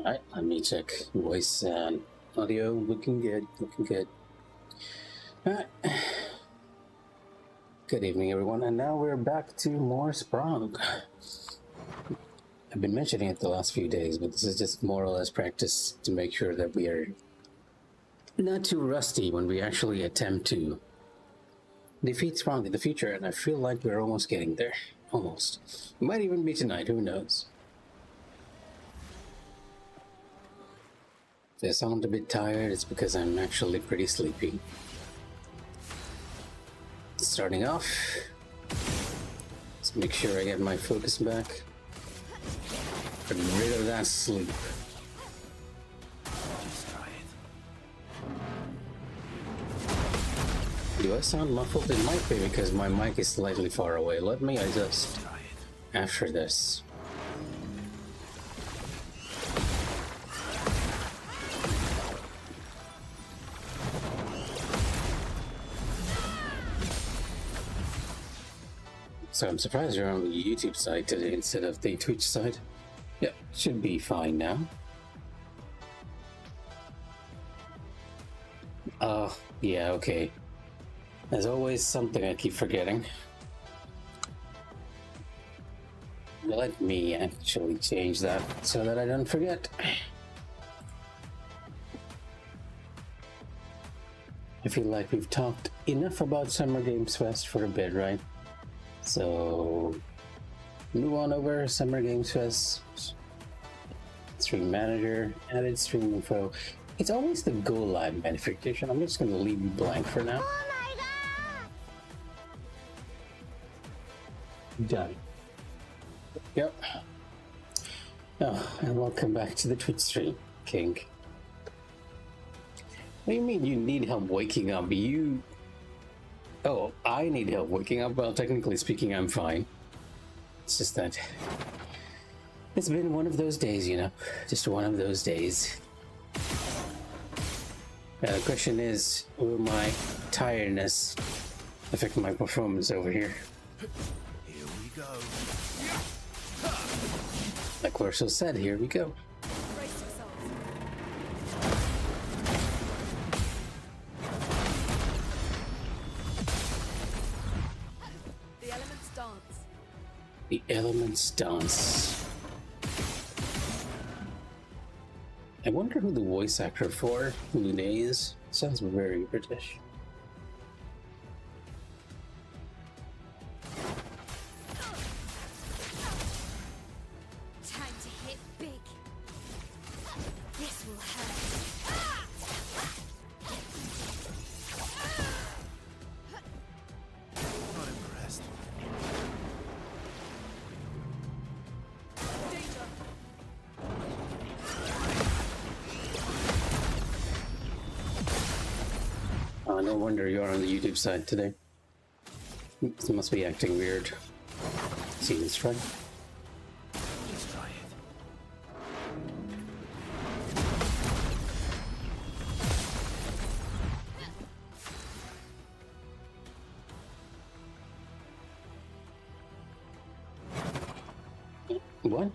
Alright, let me check voice and audio. Looking good, looking good. Alright. Good evening, everyone, and now we're back to more Sprong. I've been mentioning it the last few days, but this is just more or less practice to make sure that we are not too rusty when we actually attempt to defeat Sprong in the future, and I feel like we're almost getting there. Almost. It might even be tonight, who knows? If I sound a bit tired, it's because I'm actually pretty sleepy. Starting off, let's make sure I get my focus back. Get rid of that sleep. Do I sound muffled? It might be because my mic is slightly far away. Let me adjust after this. So I'm surprised you're on the YouTube side today instead of the Twitch side. Yep, should be fine now. Oh, yeah, okay. There's always something I keep forgetting. Let me actually change that so that I don't forget. I feel like we've talked enough about Summer Games Fest for a bit, right? So, move on over Summer Games Fest. Stream Manager, added stream info. It's always the go live notification. I'm just going to leave you blank for now. Oh my god! Done. Yep. Oh, and welcome back to the Twitch stream, King. What do you mean you need help waking up? Oh, I need help waking up? Well, technically speaking, I'm fine. It's just that it's been one of those days, you know? Just one of those days. The question is, will my tiredness affect my performance over here? Here we go. Like Corso said, here we go. The elements dance. I wonder who the voice actor for Lune is. Sounds very British. Time to hit big. This will hurt. Not impressed. No wonder you're on the YouTube side today. It must be acting weird. See this try? Let's try it. What?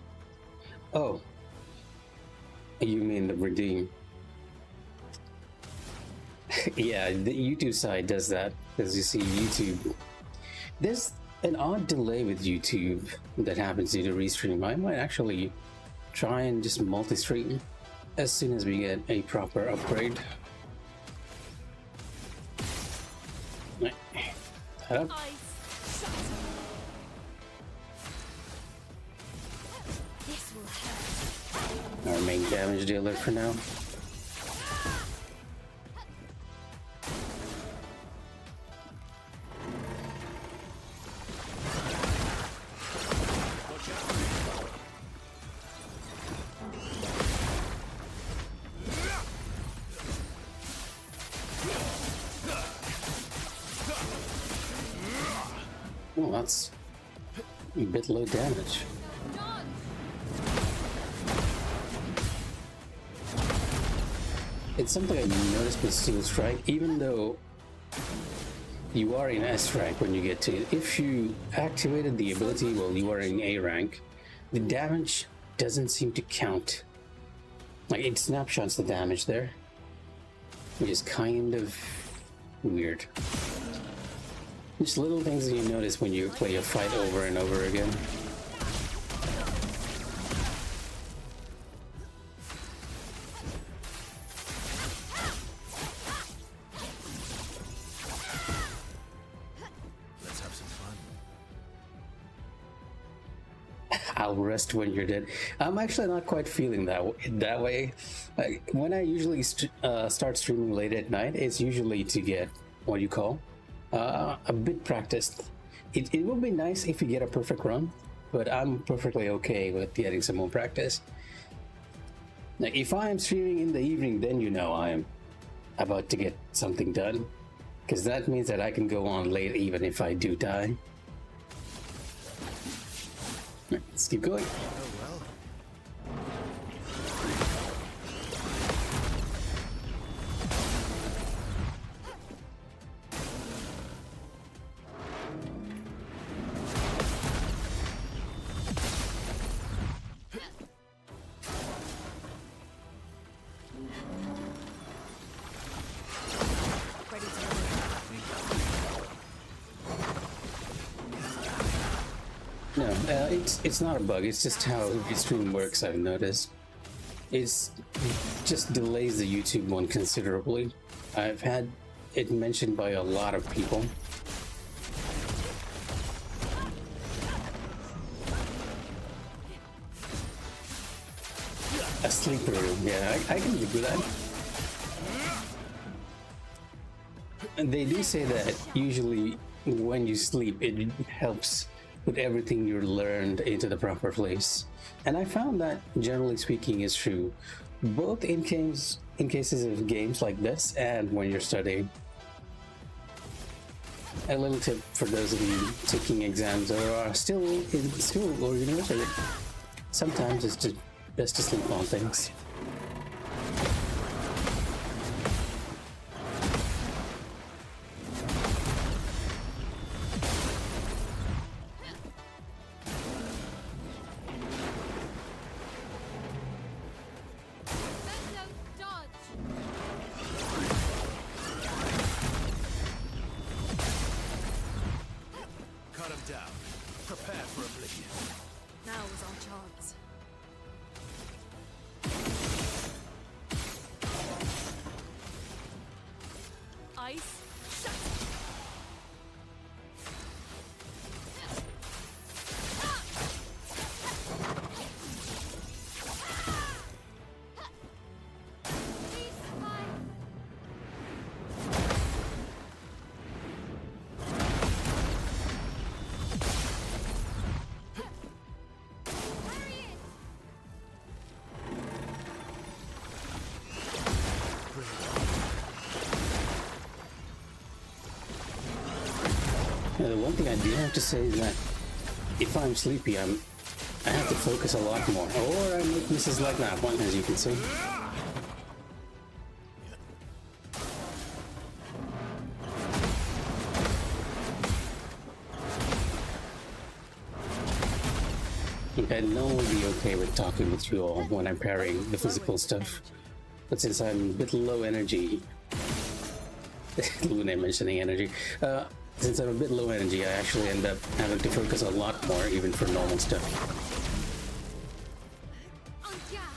Oh. You mean the redeem? Yeah, the YouTube side does that, as you see YouTube. There's an odd delay with YouTube that happens due to restream. I might actually try and just multi-stream as soon as we get a proper upgrade. Right. Head up. This will hurt. Our main damage dealer for now. Oh, that's a bit low damage. It's something I noticed with Steel Strike, even though you are in S rank when you get to it. If you activated the ability while you are in A rank, the damage doesn't seem to count Like it snapshots the damage there, which is kind of weird. Just little things that you notice when you play a fight over and over again. Let's have some fun. I'll rest when you're dead. I'm actually not quite feeling that way. When I usually start streaming late at night, it's usually to get what you call a bit practiced. It would be nice if you get a perfect run, but I'm perfectly okay with getting some more practice. Now, if I am streaming in the evening, then you know I am about to get something done, because that means that I can go on late even if I do die. Let's keep going. Oh well. Ready to go. No, it's not a bug. It's just how the stream works. I've noticed. It's just delays the YouTube one considerably. I've had it mentioned by a lot of people. A sleeper room, yeah, I can live with that. And they do say that usually when you sleep, it helps put everything you learned into the proper place. And I found that, generally speaking, is true, both in cases of games like this and when you're studying. A little tip for those of you taking exams or are still in school or university: sometimes it's just best to sleep on things. Menlo, dodge! Cut him down. Prepare for oblivion. Now is our chance. Ice, shut! The one thing I do have to say is that if I'm sleepy, I have to focus a lot more, or I make misses like that one, as you can see. I'd normally be okay with talking with you all when I'm parrying the physical stuff, but since I'm a bit low energy, Luna mentioning energy, since I'm a bit low energy, I actually end up having to focus a lot more, even for normal stuff. On guard!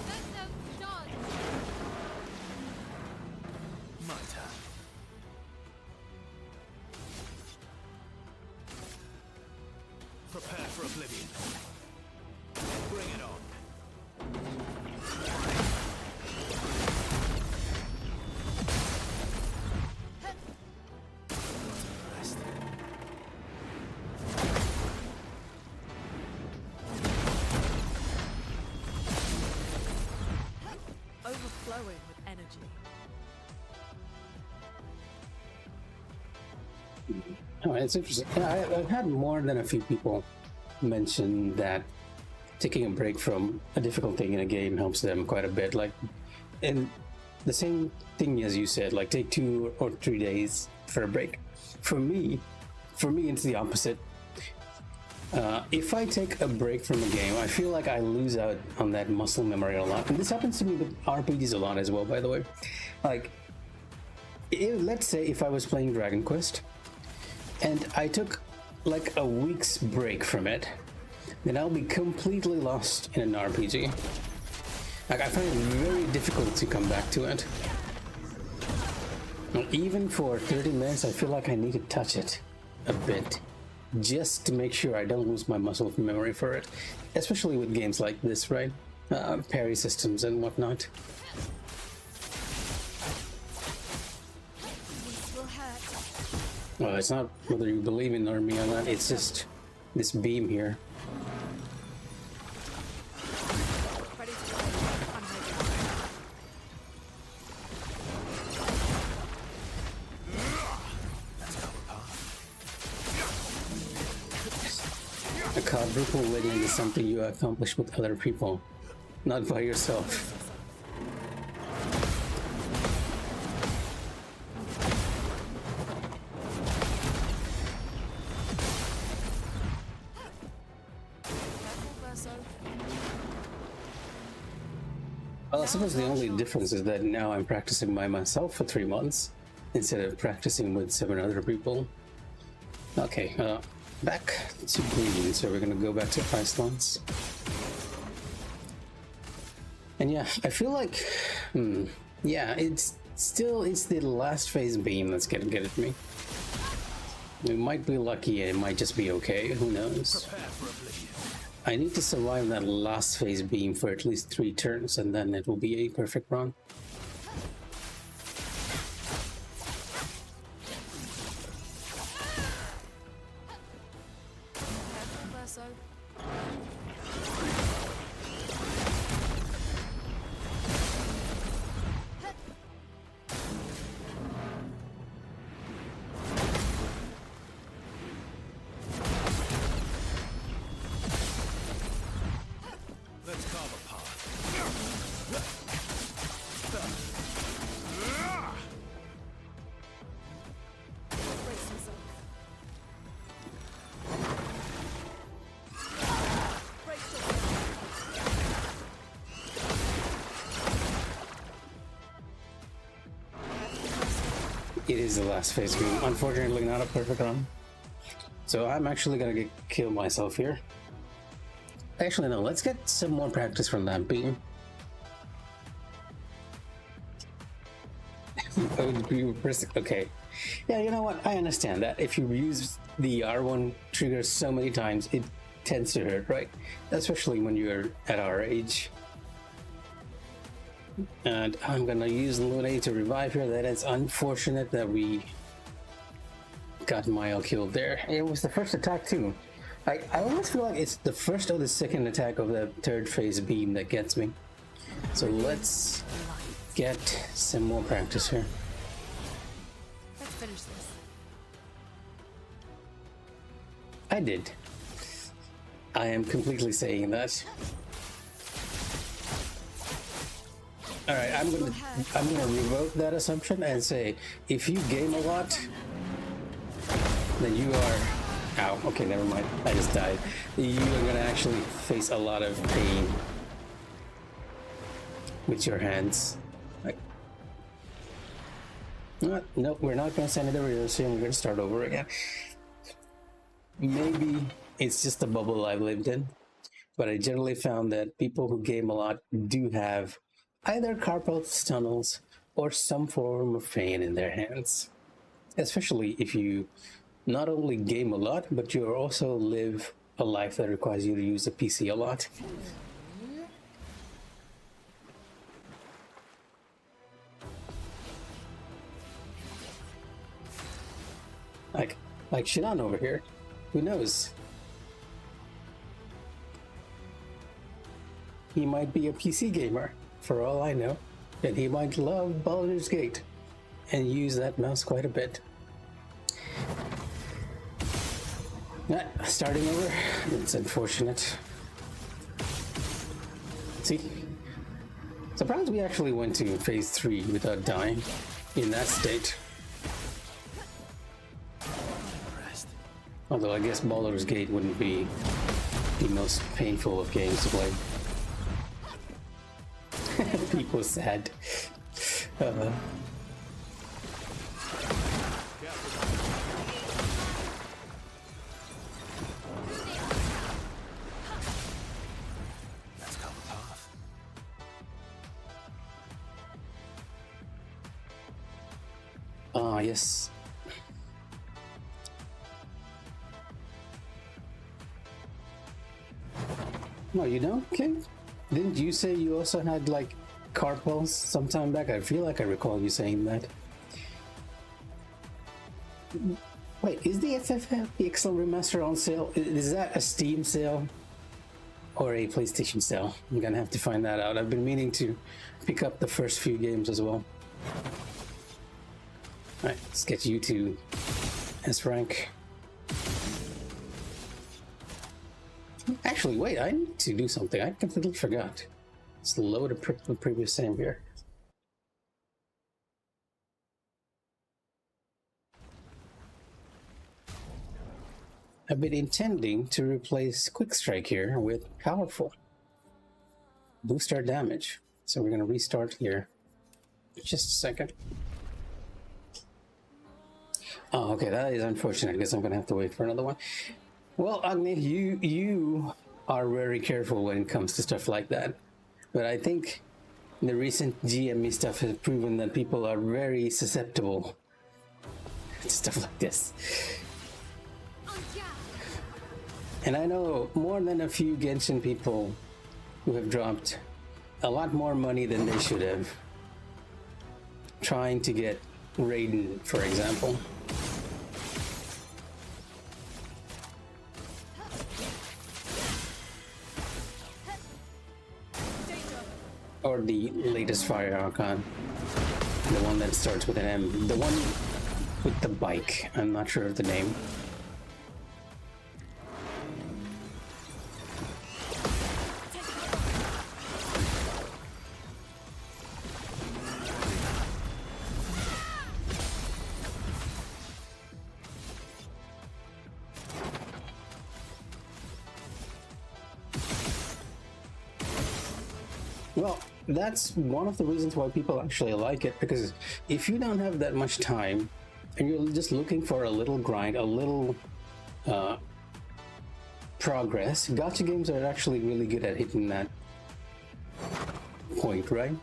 Menlo, dodge! My turn. Prepare for oblivion. Bring it on. Rest. Overflowing with energy. Oh, it's interesting. Yeah, I've had more than a few people mention that taking a break from a difficult thing in a game helps them quite a bit. Like, and the same thing as you said, like take 2 or 3 days for a break. For me, for me, it's the opposite. If I take a break from a game, I feel like I lose out on that muscle memory a lot. And this happens to me with RPGs a lot as well, by the way. Like, let's say if I was playing Dragon Quest, and I took like a week's break from it, then I'll be completely lost in an RPG. Like, I find it very difficult to come back to it. Even for 30 minutes, I feel like I need to touch it a bit, just to make sure I don't lose my muscle memory for it, especially with games like this, right? Parry systems and whatnot. This will hurt. Well, it's not whether you believe in me or not, it's just this beam here. Ready to go. I'm ready. A quadruple wedding is something you accomplish with other people, not by yourself. Well, I suppose the only difference is that now I'm practicing by myself for 3 months instead of practicing with 7 other people. Okay, back to green, so we're gonna go back to Icelands. And yeah, I feel like, yeah, it's the last phase beam that's gonna get at me. We might be lucky and it might just be okay, who knows. I need to survive that last phase beam for at least 3 turns, and then it will be a perfect run. Let's carve a path. Brace yourself. Brace yourself. It is the last phase beam. Unfortunately, not a perfect run. So I'm actually gonna kill myself here. Actually, no, let's get some more practice from that beam. Okay. Yeah, you know what? I understand that. If you use the R1 trigger so many times, it tends to hurt, right? Especially when you're at our age. And I'm gonna use Lune to revive here. That is unfortunate that we got Mile killed there. It was the first attack too. I almost feel like it's the first or the second attack of the third phase beam that gets me. So let's get some more practice here. Let's finish this. I did. I am completely saying that. Alright, I'm gonna revoke that assumption and say if you game a lot, then you are... Ow, okay, never mind. I just died. You are gonna actually face a lot of pain with your hands. Like, nope, we're not gonna send it over here soon. We're gonna start over again. Maybe it's just the bubble I've lived in, but I generally found that people who game a lot do have either carpal tunnels or some form of pain in their hands. Especially if you not only game a lot, but you also live a life that requires you to use a PC a lot. Like Shinan over here, who knows? He might be a PC gamer, for all I know, and he might love Baldur's Gate and use that mouse quite a bit. Starting over, it's unfortunate. See? Surprised we actually went to phase 3 without dying in that state. Although I guess Baldur's Gate wouldn't be the most painful of games to play. People sad. Uh, Let's cut the path. yes. No, you don't, okay? Didn't you say you also had like carpals sometime back? I feel like I recall you saying that. Wait, is the FFPXL remaster on sale? Is that a Steam sale or a PlayStation sale? I'm gonna have to find that out. I've been meaning to pick up the first few games as well. Alright, let's get you to S rank. Actually, wait, I need to do something. I completely forgot. Let's load the previous save here. I've been intending to replace Quick Strike here with Powerful. Boost our damage. So we're going to restart here. Just a second. Oh, okay, that is unfortunate. I guess I'm going to have to wait for another one. Well, Agni, you are very careful when it comes to stuff like that. But I think the recent GME stuff has proven that people are very susceptible to stuff like this. And I know more than a few Genshin people who have dropped a lot more money than they should have trying to get Raiden, for example. Or the latest Fire Archon. The one that starts with an M. The one with the bike. I'm not sure of the name. Well, that's one of the reasons why people actually like it, because if you don't have that much time and you're just looking for a little grind, a little progress, gacha games are actually really good at hitting that point, right?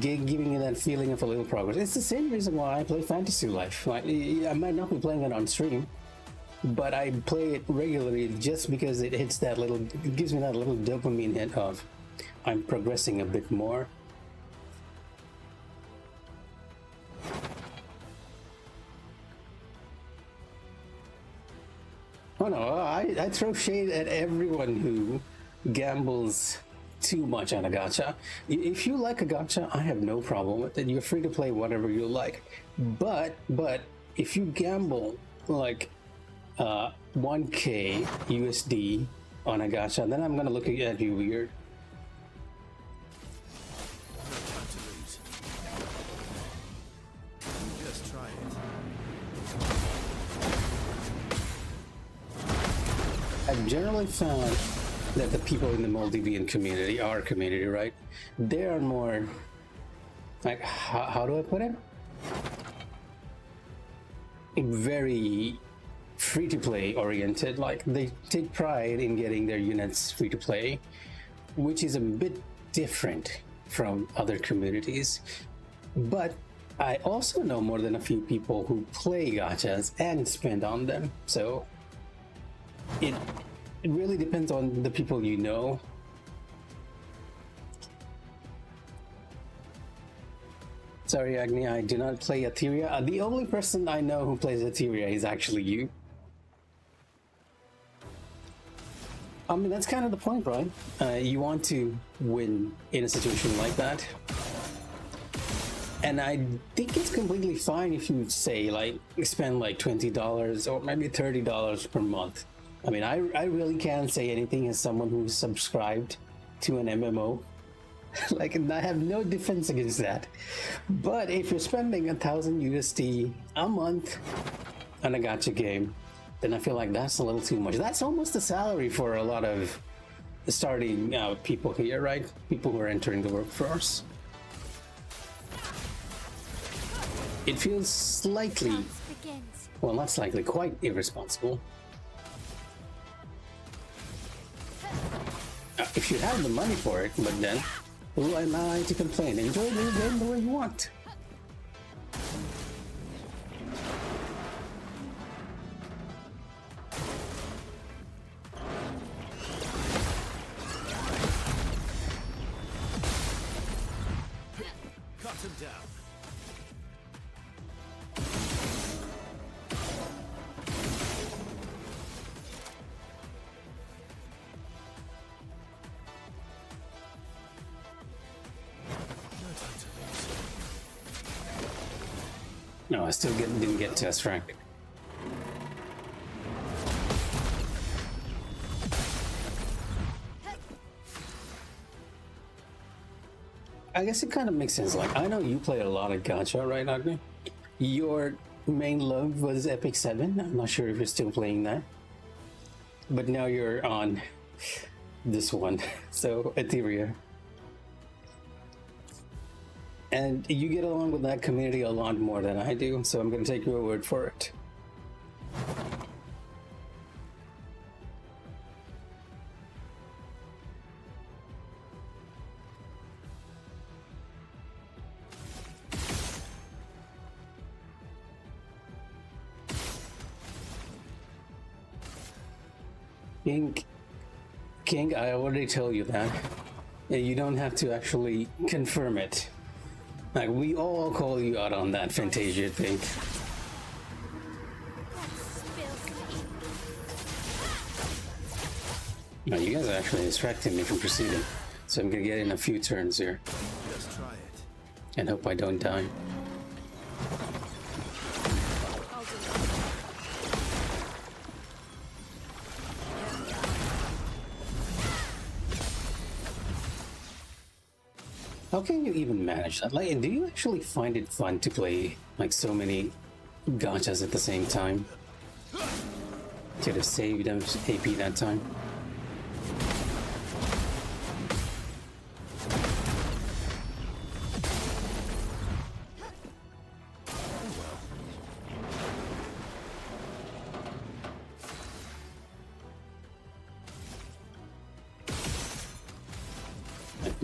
Giving you that feeling of a little progress. It's the same reason why I play Fantasy Life. Like, I might not be playing it on stream, but I play it regularly just because it hits that little, it gives me that little dopamine hit of I'm progressing a bit more. Oh no, I throw shade at everyone who gambles too much on a gacha. If you like a gacha, I have no problem with it. You're free to play whatever you like. But if you gamble like 1k USD on a gacha, then I'm gonna look at you weird. No time to lose. Just try it. I've generally found that the people in the multi-being community, our community, right? They are more like, how do I put it? Very free-to-play oriented. Like, they take pride in getting their units free-to-play, which is a bit different from other communities. But I also know more than a few people who play gachas and spend on them, so it really depends on the people you know. Sorry, Agni, I do not play Etheria. The only person I know who plays Etheria is actually you. I mean, that's kind of the point, right? You want to win in a situation like that. And I think it's completely fine if you say, like, spend like $20 or maybe $30 per month. I mean, I really can't say anything as someone who's subscribed to an MMO. Like, I have no defense against that. But if you're spending 1,000 USD a month on a gacha game, then I feel like that's a little too much. That's almost the salary for a lot of starting people here, right? People who are entering the workforce. It feels slightly, Dance begins. well, not slightly, quite irresponsible. If you have the money for it, but then who am I to complain? Enjoy the game the way you want. Cut him down. No, I still didn't get to us, Frank. I guess it kind of makes sense. Like, I know you play a lot of gacha, right, Agni? Your main love was Epic 7. I'm not sure if you're still playing that. But now you're on this one. So, Etheria. And you get along with that community a lot more than I do, so I'm going to take your word for it. King, I already told you that. And you don't have to actually confirm it. Like, we all call you out on that Fantasia thing. No, you guys are actually distracting me from proceeding. So I'm gonna get in a few turns here. Let's try it. And hope I don't die. How can you even manage that? Like, do you actually find it fun to play like so many gachas at the same time? Could have saved them AP that time.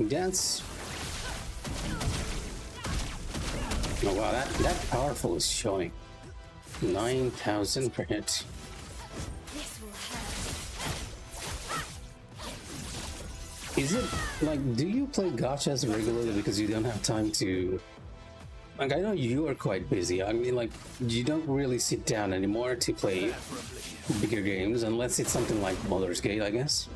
Dance. Oh wow, that powerful is showing 9,000 per hit. This will hurt. Is it like, do you play gachas regularly because you don't have time to? Like, I know you are quite busy. I mean, like, you don't really sit down anymore to play bigger games unless it's something like Baldur's Gate, I guess.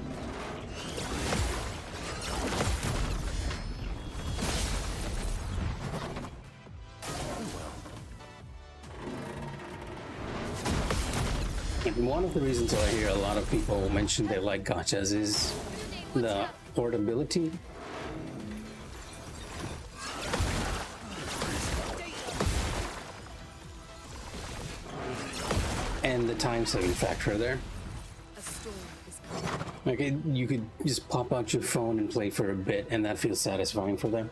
One of the reasons why I hear a lot of people mention they like gachas is the portability. And the time saving factor there. A storm is coming. Like, you could just pop out your phone and play for a bit, and that feels satisfying for them.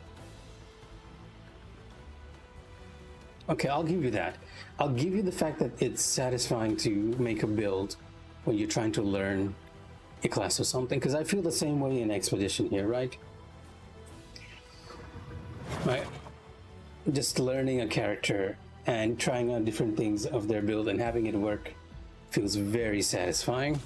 Okay, I'll give you that. I'll give you the fact that it's satisfying to make a build when you're trying to learn a class or something, because I feel the same way in Expedition here, right? Right? Just learning a character and trying out different things of their build and having it work feels very satisfying.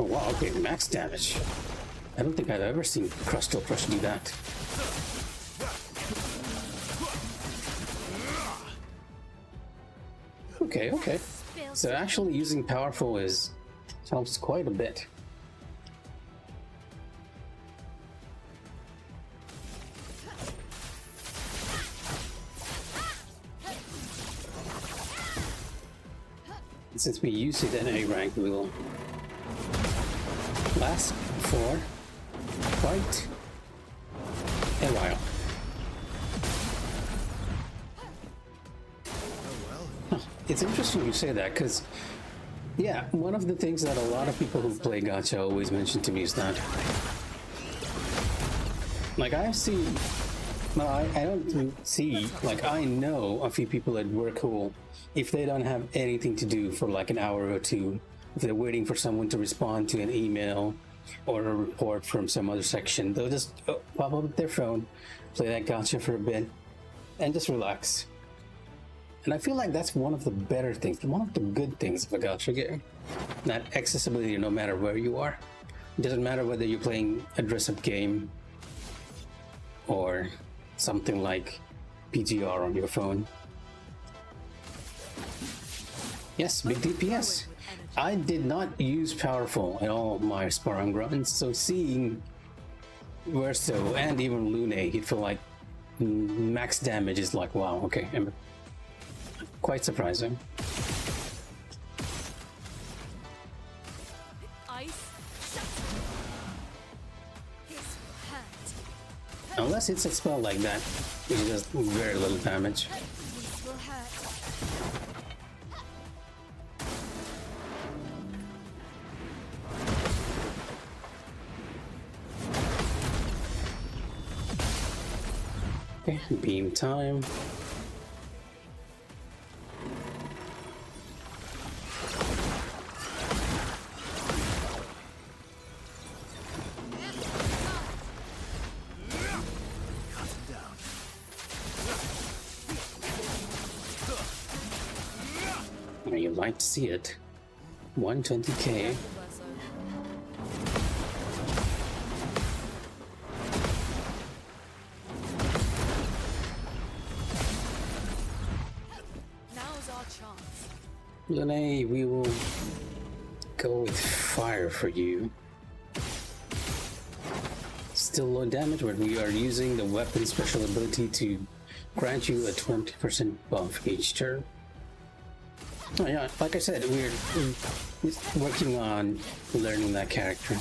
Oh wow, okay, max damage. I don't think I've ever seen Crustal Crush do that. Okay, okay. So actually using powerful helps quite a bit. Since we use it at A rank, we will last 4. quite a while. Huh. It's interesting you say that, because yeah, one of the things that a lot of people who play gacha always mention to me is that, like, I've seen, well, I don't see, like, I know a few people at work who, if they don't have anything to do for like an hour or two, if they're waiting for someone to respond to an email or a report from some other section, they'll just pop up their phone, play that gacha for a bit, and just relax. And I feel like that's one of the better things, one of the good things of a gacha game. That accessibility no matter where you are. It doesn't matter whether you're playing a dress-up game or something like PGR on your phone. Yes, big DPS. I did not use powerful in all of my Sprong runs, so seeing Verso and even Lune hit for like max damage is like, wow, okay. Quite surprising. Ice. This will hurt. Unless it's a spell like that, which does very little damage. This will hurt. Okay, beam time. You'd like to see it. 120k. Now's our chance. Lene, we will go with fire for you. Still low damage, but we are using the weapon special ability to grant you a 20% buff each turn. Oh yeah, like I said, we're working on learning that character.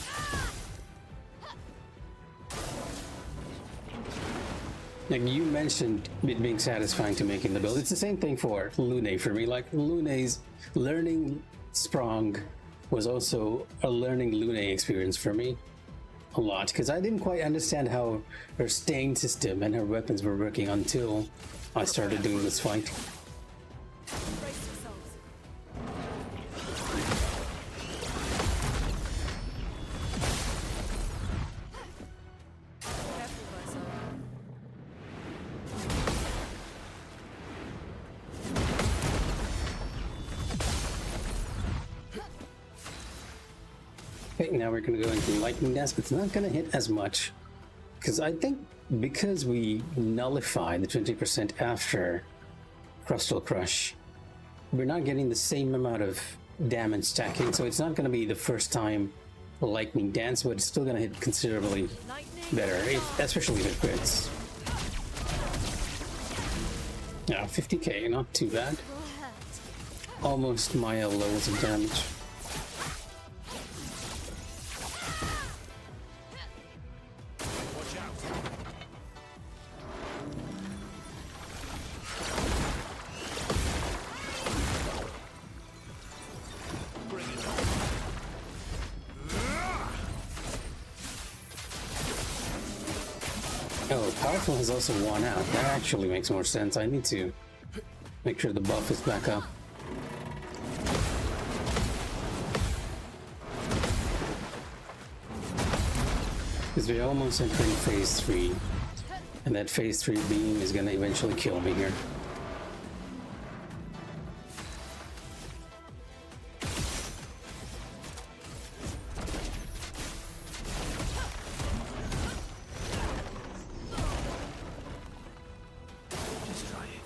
Like you mentioned it being satisfying to make in the build. It's the same thing for Lune for me. Like Lune's learning Sprong was also a learning Lune experience for me. A lot, because I didn't quite understand how her stain system and her weapons were working until I started doing this fight. Brace yourselves. Careful, Verso. Okay, now we're gonna go into lightning dance, but it's not gonna hit as much. Because I think because we nullify the 20% after Crustal Crush, we're not getting the same amount of damage stacking, so it's not gonna be the first time lightning dance, but it's still gonna hit considerably better, especially if it crits. Yeah, 50k, not too bad. Will hurt. Almost Maya levels of damage. Watch out. Bring it on. Oh, powerful has also worn out. That actually makes more sense. I need to make sure the buff is back up. Because we're almost entering phase 3. And that phase 3 beam is gonna eventually kill me here. Just try it.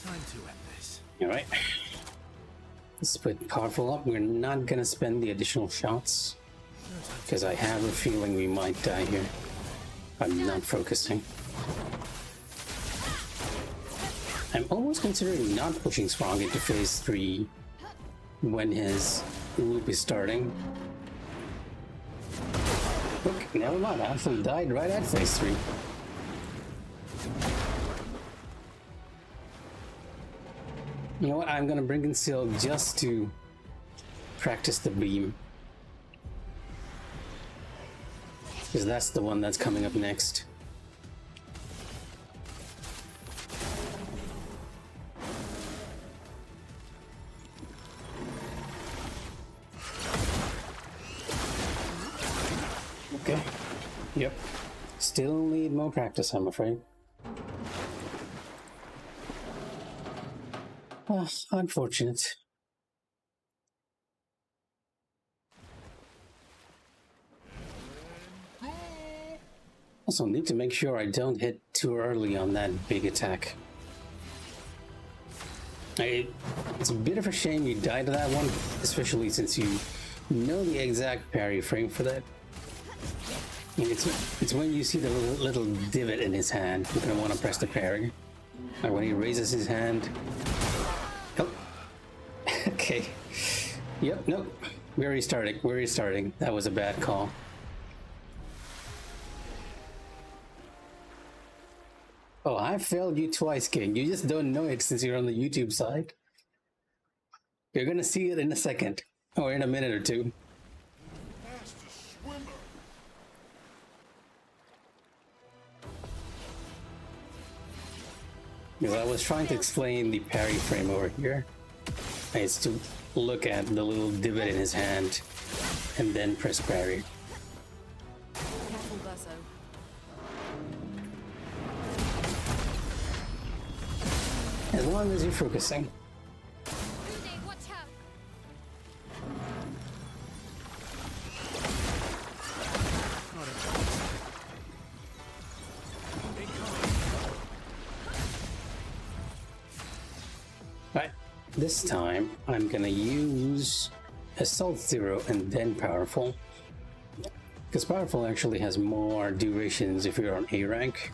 Time to end this. Alright. Let's put powerful up. We're not gonna spend the additional shots. Because I have a feeling we might die here. I'm not focusing. I'm almost considering not pushing Sprong into phase 3 when his loop is starting. Look, never mind, I actually died right at phase 3. You know what, I'm gonna bring in Seal just to practice the beam. Because that's the one that's coming up next. Okay. Yep. Still need more practice, I'm afraid. Oh, unfortunate. Also, need to make sure I don't hit too early on that big attack. It's a bit of a shame you died to that one, especially since you know the exact parry frame for that. And it's when you see the little divot in his hand, you're gonna want to press the parry. Like when he raises his hand. Oh, okay. Yep, nope. We're restarting. We're restarting. That was a bad call. Oh, I failed you twice, King. You just don't know it since you're on the YouTube side. You're gonna see it in a second, or in a minute or two. Because I was trying to explain the parry frame over here. It's to look at the little divot in his hand and then press parry. Careful, Verso. As long as you're focusing. Rudy, watch out! Right, this time I'm gonna use Assault 0 and then Powerful. Because Powerful actually has more durations if you're on A rank.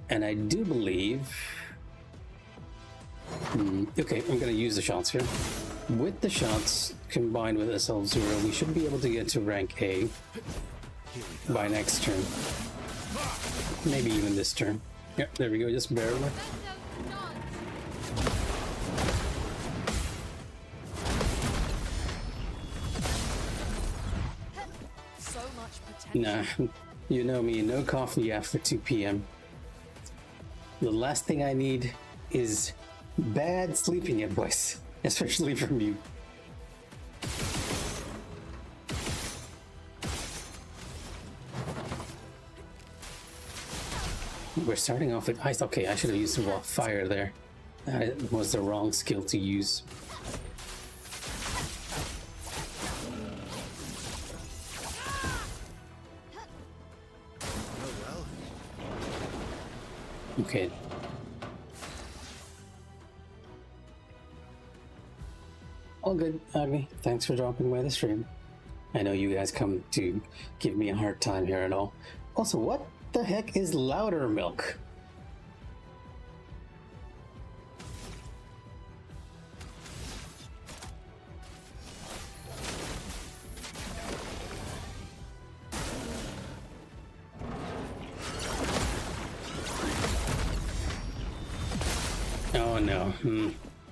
And I do believe... okay, I'm gonna use the shots here. With the shots combined with Assault 0, we should be able to get to rank A by next turn. Maybe even this turn. Yep, there we go, just barely. Verso, not! So much potential. Nah, you know me, no coffee after 2 p.m. The last thing I need is bad sleeping advice, especially from you. We're starting off with ice. Okay, I should have used raw fire there. That was the wrong skill to use. Okay. All good, Agni. Thanks for dropping by the stream. I know you guys come to give me a hard time here and all. Also, what the heck is louder milk? Oh no.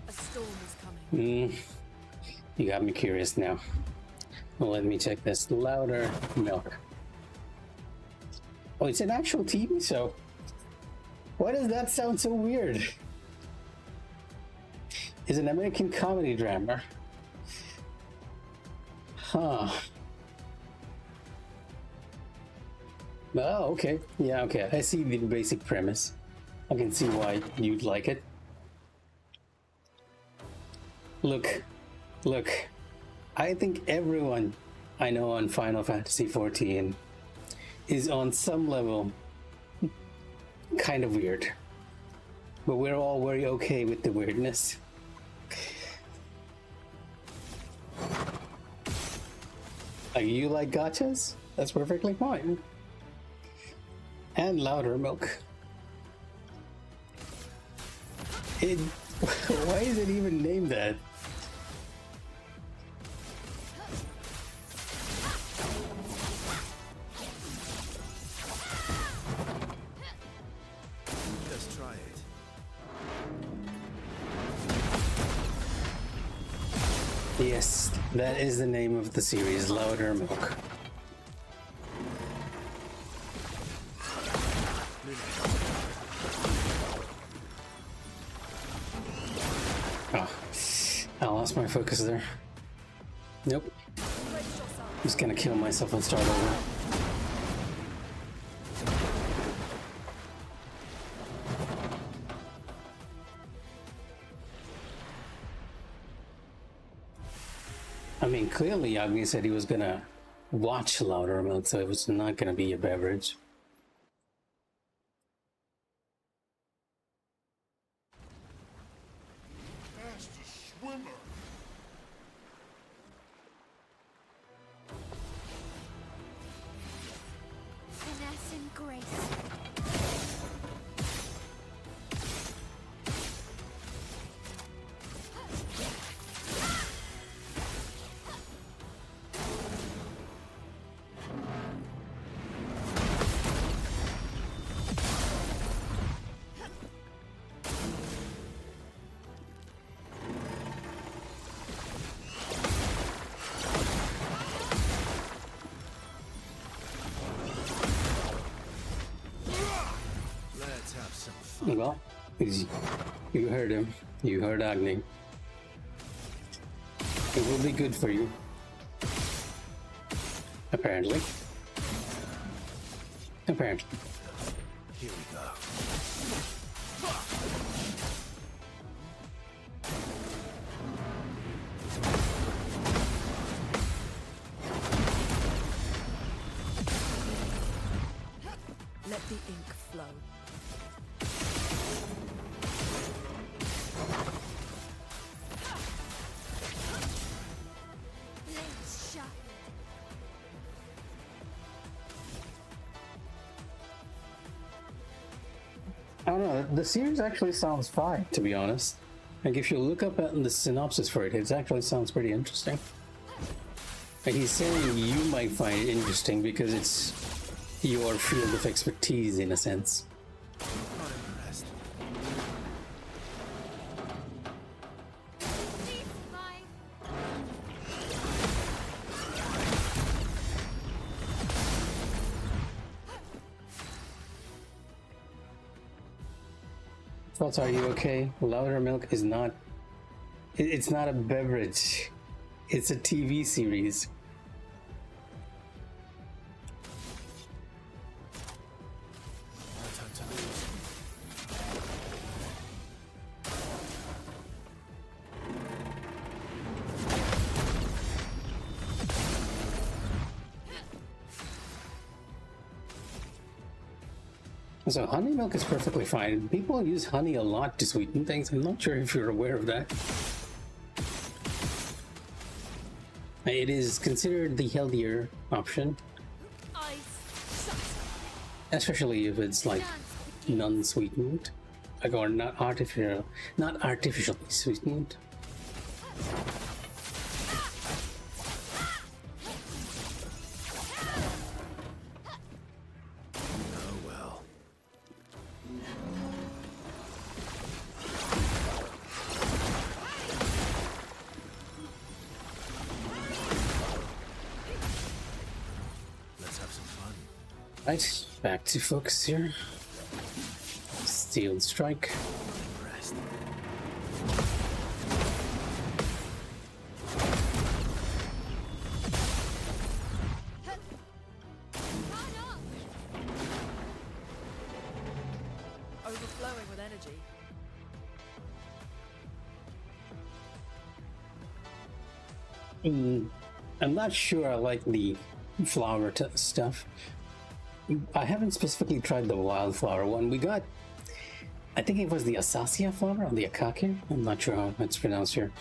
A storm is coming. You got me curious now. Well, let me check this. Louder milk. Oh, it's an actual TV show. Why does that sound so weird? It's an American comedy drama. Huh. Oh, okay. Yeah, okay. I see the basic premise. I can see why you'd like it. Look. I think everyone I know on Final Fantasy XIV is on some level kind of weird. But we're all very okay with the weirdness. You like gachas? That's perfectly fine. And louder milk. Why is it even named that? Yes, that is the name of the series, Louder Milk. Oh, I lost my focus there. Nope. Just gonna kill myself and start over. I mean, clearly Agni said he was gonna watch Louder Milk, so it was not gonna be a beverage. Finesse and grace. Let's have some fun. Well, you heard him. You heard Agni. It will be good for you. Apparently. Apparently. Here we go. Let the ink flow. Blades sharp. I don't know, the series actually sounds fine, to be honest. Like, if you look up at the synopsis for it, it actually sounds pretty interesting. And he's saying you might find it interesting because it's your field of expertise, in a sense. Not impressed. Cease my Thoughts, are you okay? Louder Milk is not... It's not a beverage. It's a TV series. No time to lose. So honey milk is perfectly fine. People use honey a lot to sweeten things. I'm not sure if you're aware of that. It is considered the healthier option, eyes shut. especially if it's like non-sweetened, like, or not artificially sweetened. Oh well. Let's have some fun. Right, back to focus here. Steel strike. Impressed. Overflowing with energy. I'm not sure I like the flower stuff. I haven't specifically tried the wildflower one. We got, I think it was the Asacia flower or the Akake. I'm not sure how it's pronounced here.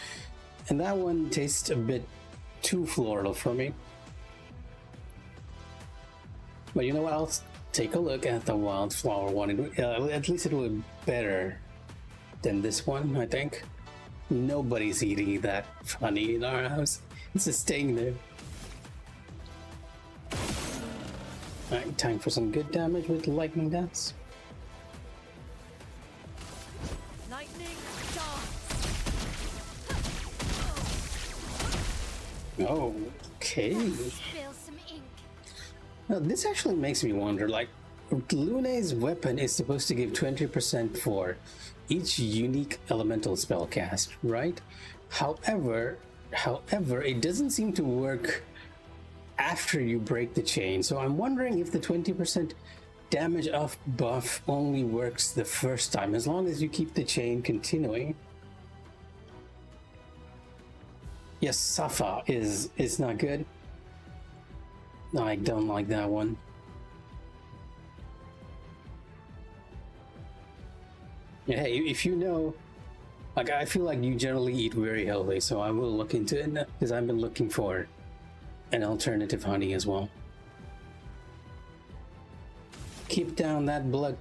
And that one tastes a bit too floral for me. But you know what? I'll take a look at the wildflower one. At least it will be better than this one, I think. Nobody's eating that honey in our house. It's just staying there. Alright, time for some good damage with lightning dance. Lightning dance. Oh, okay. Spill some ink. Now, this actually makes me wonder, like, Lune's weapon is supposed to give 20% for each unique elemental spell cast, right? However, it doesn't seem to work after you break the chain. So I'm wondering if the 20% damage off buff only works the first time, as long as you keep the chain continuing. Yes, Safa is not good. I don't like that one. Yeah, hey, if you know, like, I feel like you generally eat very healthy, so I will look into it, because I've been looking for an alternative honey as well. Keep down that blood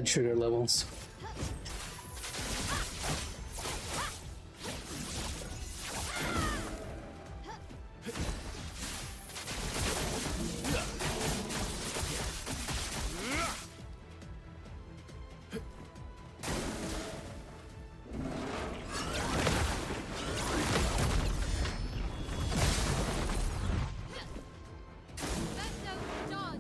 sugar levels. That's no dodge.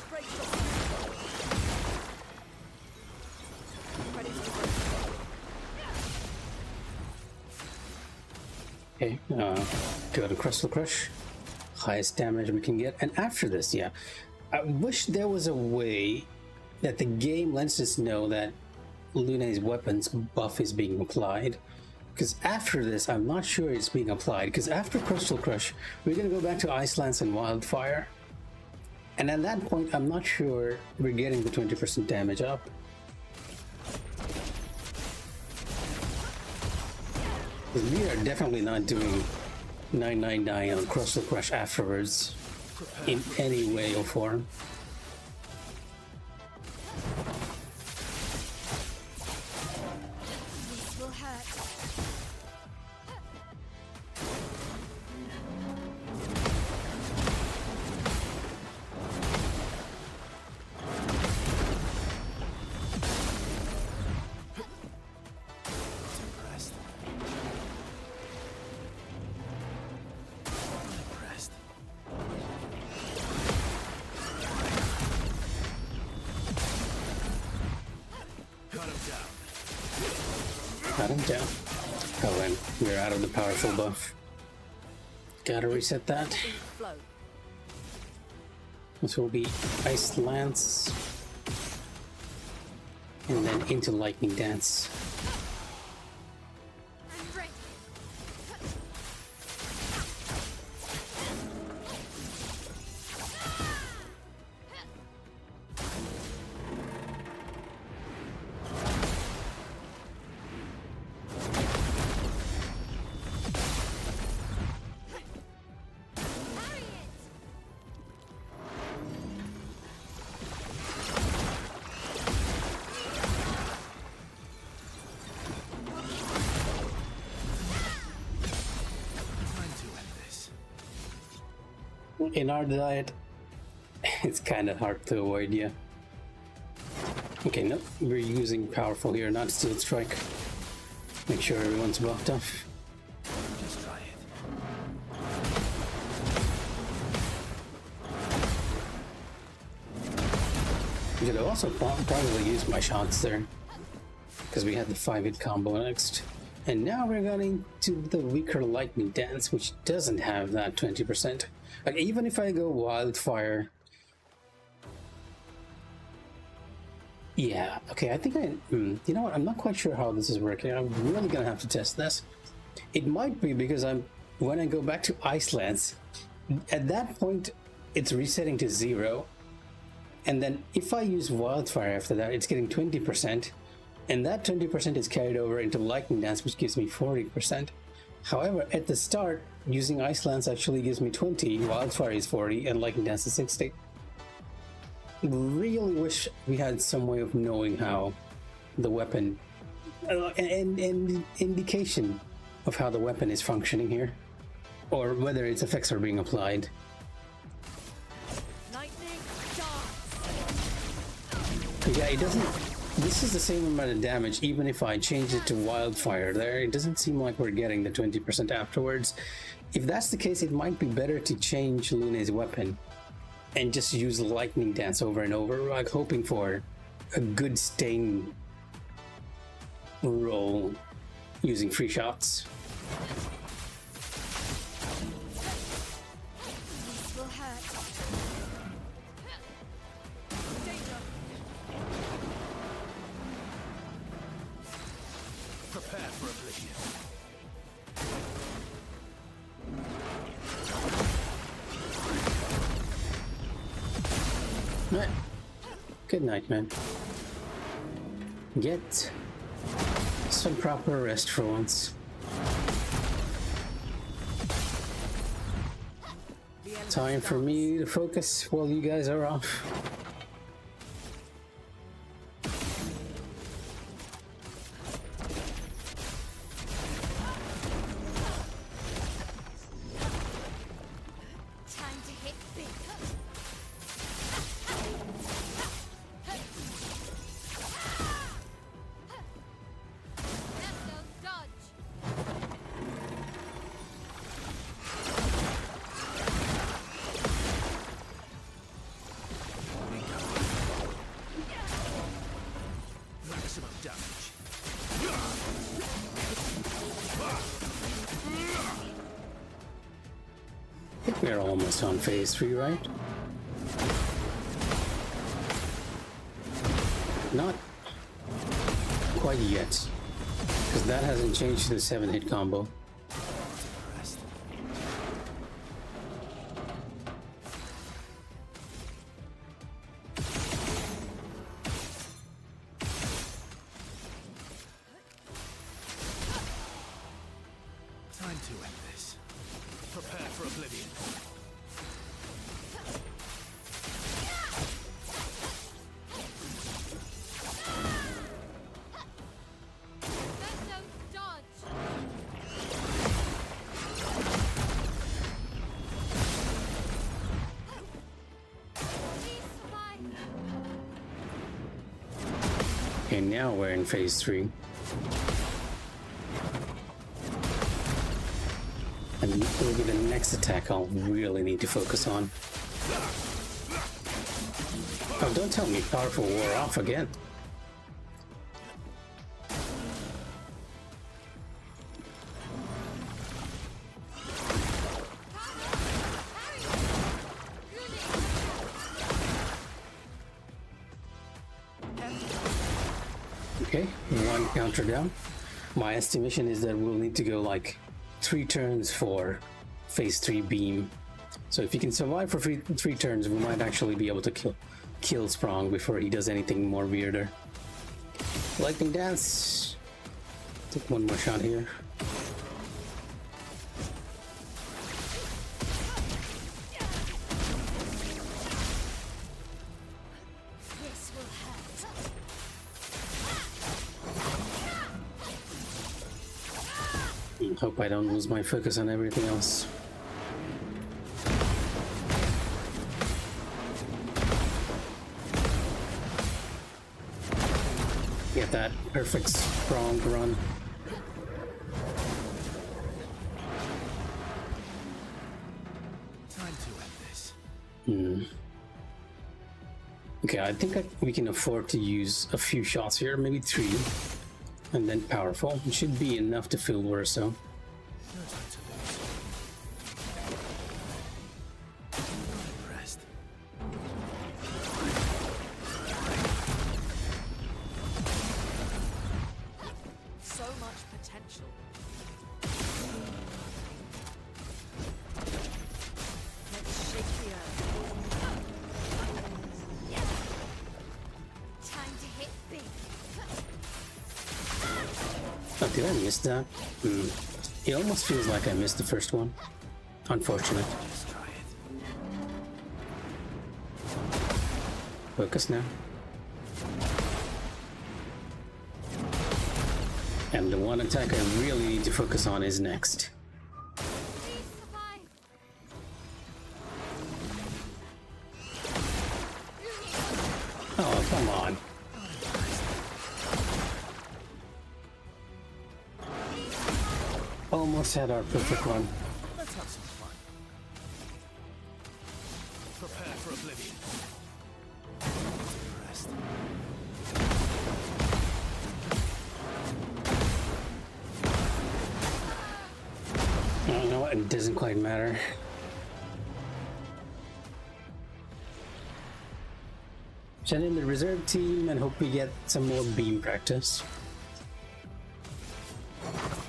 Break the ready to work. Okay, go to Crystal Crush. Highest damage we can get. And after this, yeah, I wish there was a way that the game lets us know that Lune's weapons buff is being applied. Because after this, I'm not sure it's being applied. Because after Crystal Crush, we're going to go back to Ice Lance and Wildfire. And at that point, I'm not sure we're getting the 20% damage up. Because we are definitely not doing 999 on Crystal Crush afterwards in any way or form. This will hurt. Impressed. Impressed. Cut him down. Cut him down. Oh, and we're out of the powerful buff. Gotta reset that. Ink flow. This will be Ice Lance. And then into Lightning Dance. I'm ready. Parry it. Time to end this. In our diet, it's kind of hard to avoid, yeah. Okay, no, we're using powerful here, not Steel Strike. Make sure everyone's buffed off. Just try it. I could also probably use my shots there, because we had the 5-hit combo next. And now we're going to the weaker Lightning Dance, which doesn't have that 20%. Like, even if I go Wildfire... Yeah, okay, I think you know what, I'm not quite sure how this is working. I'm really gonna have to test this. It might be because when I go back to Ice Lance, at that point, it's resetting to 0. And then if I use Wildfire after that, it's getting 20%. And that 20% is carried over into Lightning Dance, which gives me 40%. However, at the start, using Ice Lance actually gives me 20, Wildfire is 40, and Lightning Dance is 60. Really wish we had some way of knowing how the weapon, and indication of how the weapon is functioning here. or whether its effects are being applied. Lightning darts. But yeah, it doesn't. This is the same amount of damage, even if I change it to wildfire. There, it doesn't seem like we're getting the 20% afterwards. If that's the case, it might be better to change Lune's weapon and just use lightning dance over and over, like hoping for a good stain roll using free shots. This will hurt. Danger. Prepare for oblivion. Right. Good night, man. Get some proper rest for once. Time for me to focus while you guys are off. Time to hit big. Let's go dodge. Maximum damage. I think we're almost on phase 3, right? Not quite yet, because that hasn't changed to the 7-hit combo. Rest. Time to end this. Prepare for oblivion. Let's go dodge. Please survive. Okay, now we're in phase 3. And it will be the next attack I'll really need to focus on. Oh, don't tell me powerful wore off again. Okay, one counter down. My estimation is that we'll need to go like 3 turns for phase 3 beam. So if you can survive for three turns, we might actually be able to kill Sprong before he does anything more weirder. Lightning dance. Take one more shot here. This will hurt. Hope I don't lose my focus on everything else. Get that perfect Sprong run. Time to end this. Okay, I think we can afford to use a few shots here, maybe 3, and then powerful. It should be enough to feel worse, though. No time to lose. Rest. So much potential. Let's shake the earth. Time to hit big. Oh, did I miss that? It almost feels like I missed the first one. Unfortunate. Let's try it. Focus now. And the one attack I really need to focus on is next. Please survive. Almost had our perfect one. Let's have some fun. Prepare for oblivion. Rest. You know what? It doesn't quite matter. Send in the reserve team and hope we get some more beam practice.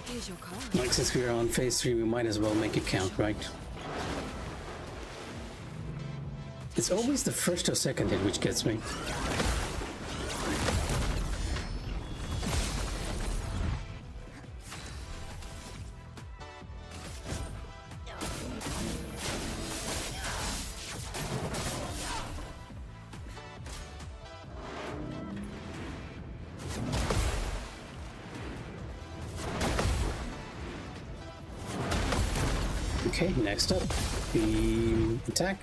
Here's your card. Like, since we're on phase 3, we might as well make it count, right? It's always the first or second hit which gets me. Okay, next up, the attack.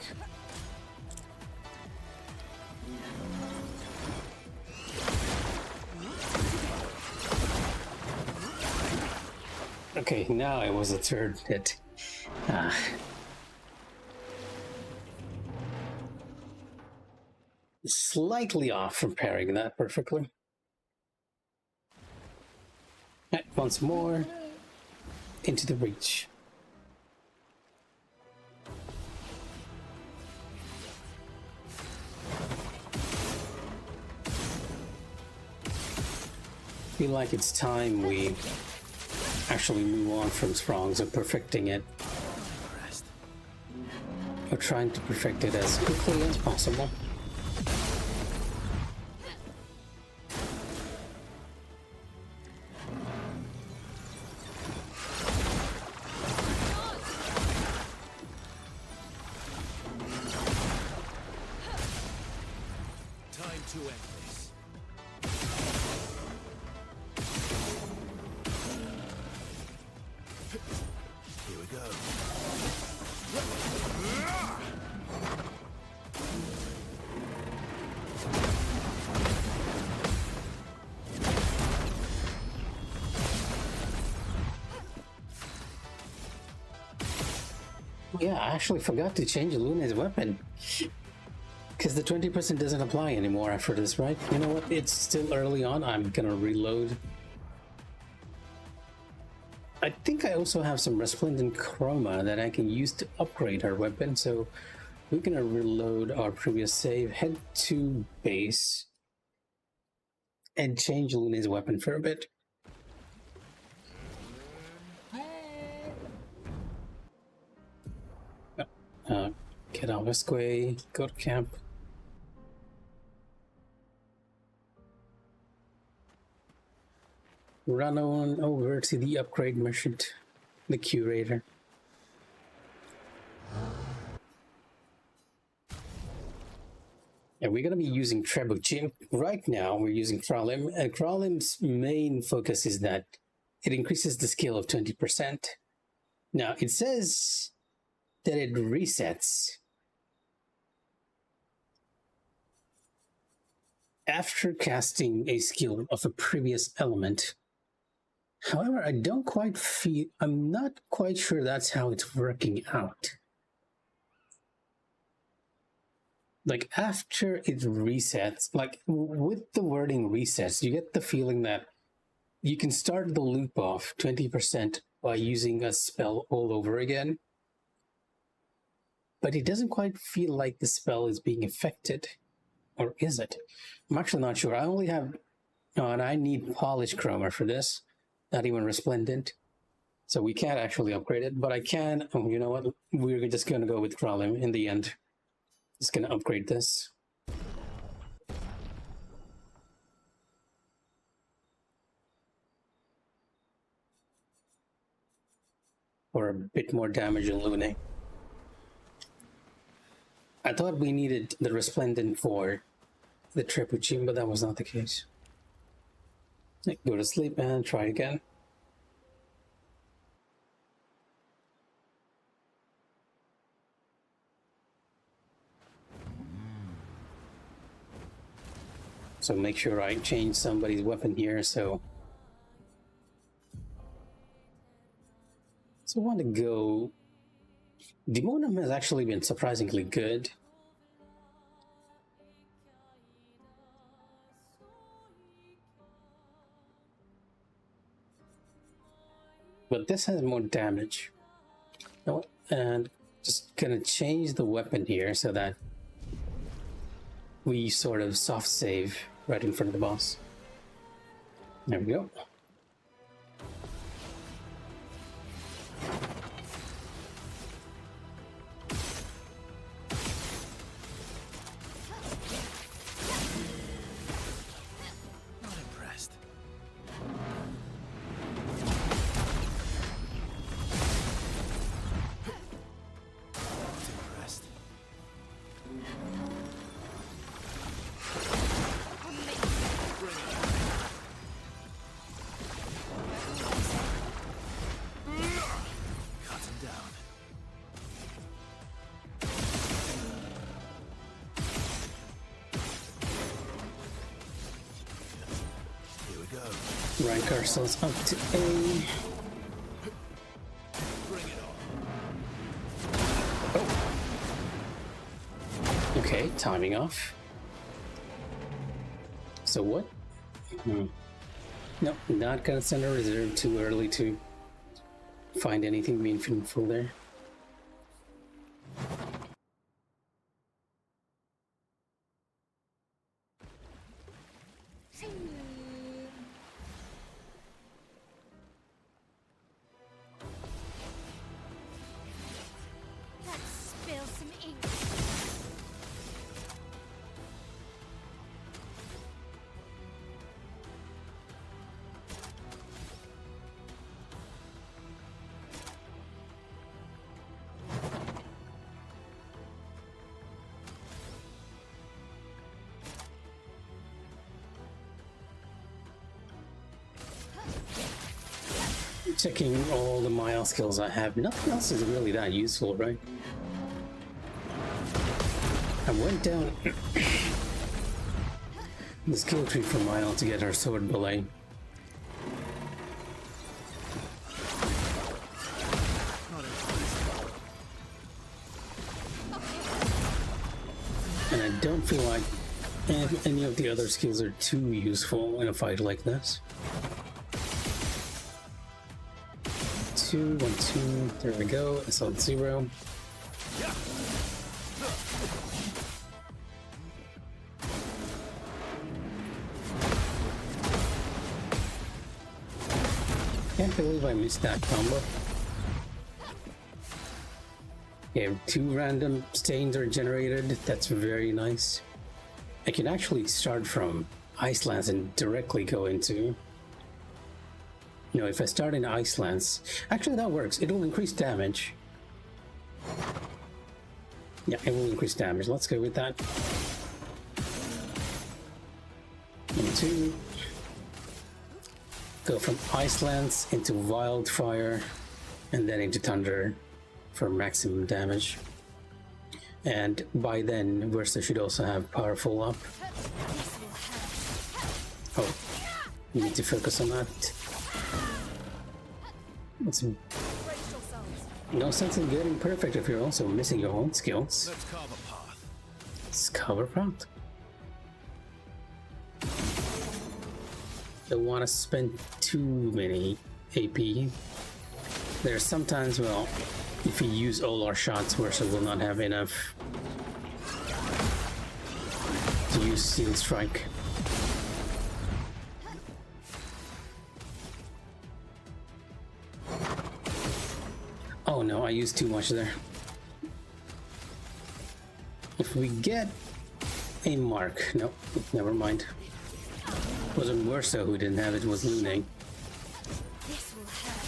Okay, now it was a third hit. Slightly off from parrying that perfectly. Right, once more, into the reach. Feel like it's time we actually move on from Sprong, so perfecting it. Rest. Or trying to perfect it as quickly as possible. Time to end this. Here we go. Yeah, I actually forgot to change Luna's weapon. Because the 20% doesn't apply anymore after this, right? You know what? It's still early on. I'm gonna reload. I think I also have some resplendent chroma that I can use to upgrade her weapon, so we're gonna reload our previous save, head to base, and change Luna's weapon for a bit. Get out of this way, go to camp. Run on over to the upgrade merchant, the curator. Yeah, we're gonna be using Trebuchet. Right now, we're using Kralim, and Kralim's main focus is that it increases the skill of 20%. Now, it says that it resets after casting a skill of a previous element. However, I'm not quite sure that's how it's working out. Like, after it resets, like with the wording resets, you get the feeling that you can start the loop off 20% by using a spell all over again. But it doesn't quite feel like the spell is being affected. Or is it? I'm actually not sure. I only have... and I need polished chroma for this. Not even resplendent. So we can't actually upgrade it. But I can... Oh, you know what? We're just going to go with Kralim in the end. Just going to upgrade this. For a bit more damage in Lune. I thought we needed the resplendent for the Trebuchet, but that was not the case. Go to sleep and try again. So make sure I change somebody's weapon here, so So I want to go. Demonum has actually been surprisingly good. But this has more damage. Oh, and just gonna change the weapon here so that we sort of soft save right in front of the boss. There we go. Not impressed. Not impressed. Bring it on. Cut him down. Here we go. Rank ourselves up to A. Bring it on. Okay, timing off. So what? Nope, not gonna send a reserve too early to find anything meaningful there. Let's spill some ink. Checking all the mile skills I have. Nothing else is really that useful, right? I went down the skill tree for Mile to get our sword belay. Not impressed. And I don't feel like any of the other skills are too useful in a fight like this. 2, 1, 2, there we go. Assault 0. Can't believe I missed that combo. Yeah, 2 random stains are generated. That's very nice. I can actually start from Ice Lance and directly go into... You know, if I start in Ice Lance... Actually, that works. It'll increase damage. Yeah, it will increase damage. Let's go with that. 1, 2. Go from Ice Lance into Wildfire, and then into Thunder for maximum damage. And by then, Versa should also have Powerful up. Oh, you need to focus on that. It's no sense in getting perfect if you're also missing your own skills. Let's carve a path. Let's cover path. Don't want to spend too many AP. There's sometimes, well, if we use all our shots, Versa will not have enough to use Seal Strike. Oh no, I used too much there. If we get a mark, nope, never mind. It wasn't Versa who didn't have it, it was Lune. This will hurt.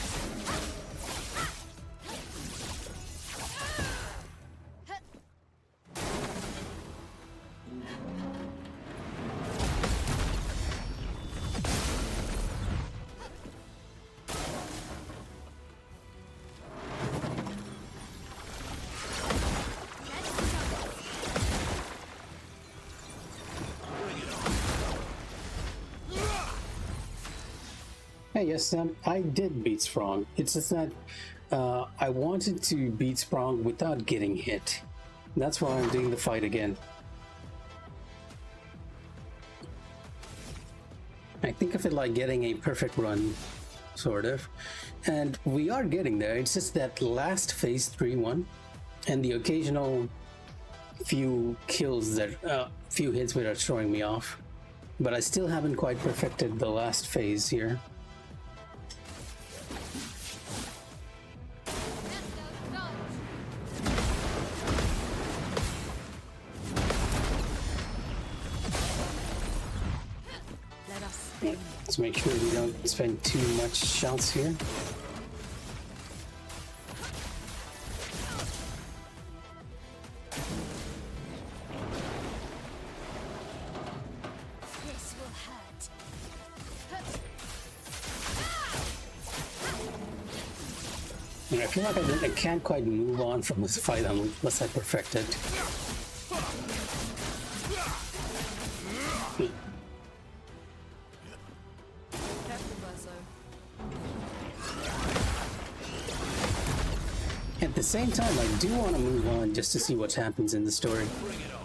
Hey, yes, I did beat Sprong. It's just that I wanted to beat Sprong without getting hit. That's why I'm doing the fight again. I think of it like getting a perfect run, sort of. And we are getting there. It's just that last phase 3 one and the occasional few kills that, few hits that are throwing me off. But I still haven't quite perfected the last phase here. Let us stay. Let's make sure we don't spend too much shots here. This will hurt. And I feel like I can't quite move on from this fight unless I perfect it. Careful, Verso. At the same time, I do want to move on just to see what happens in the story. Bring it on.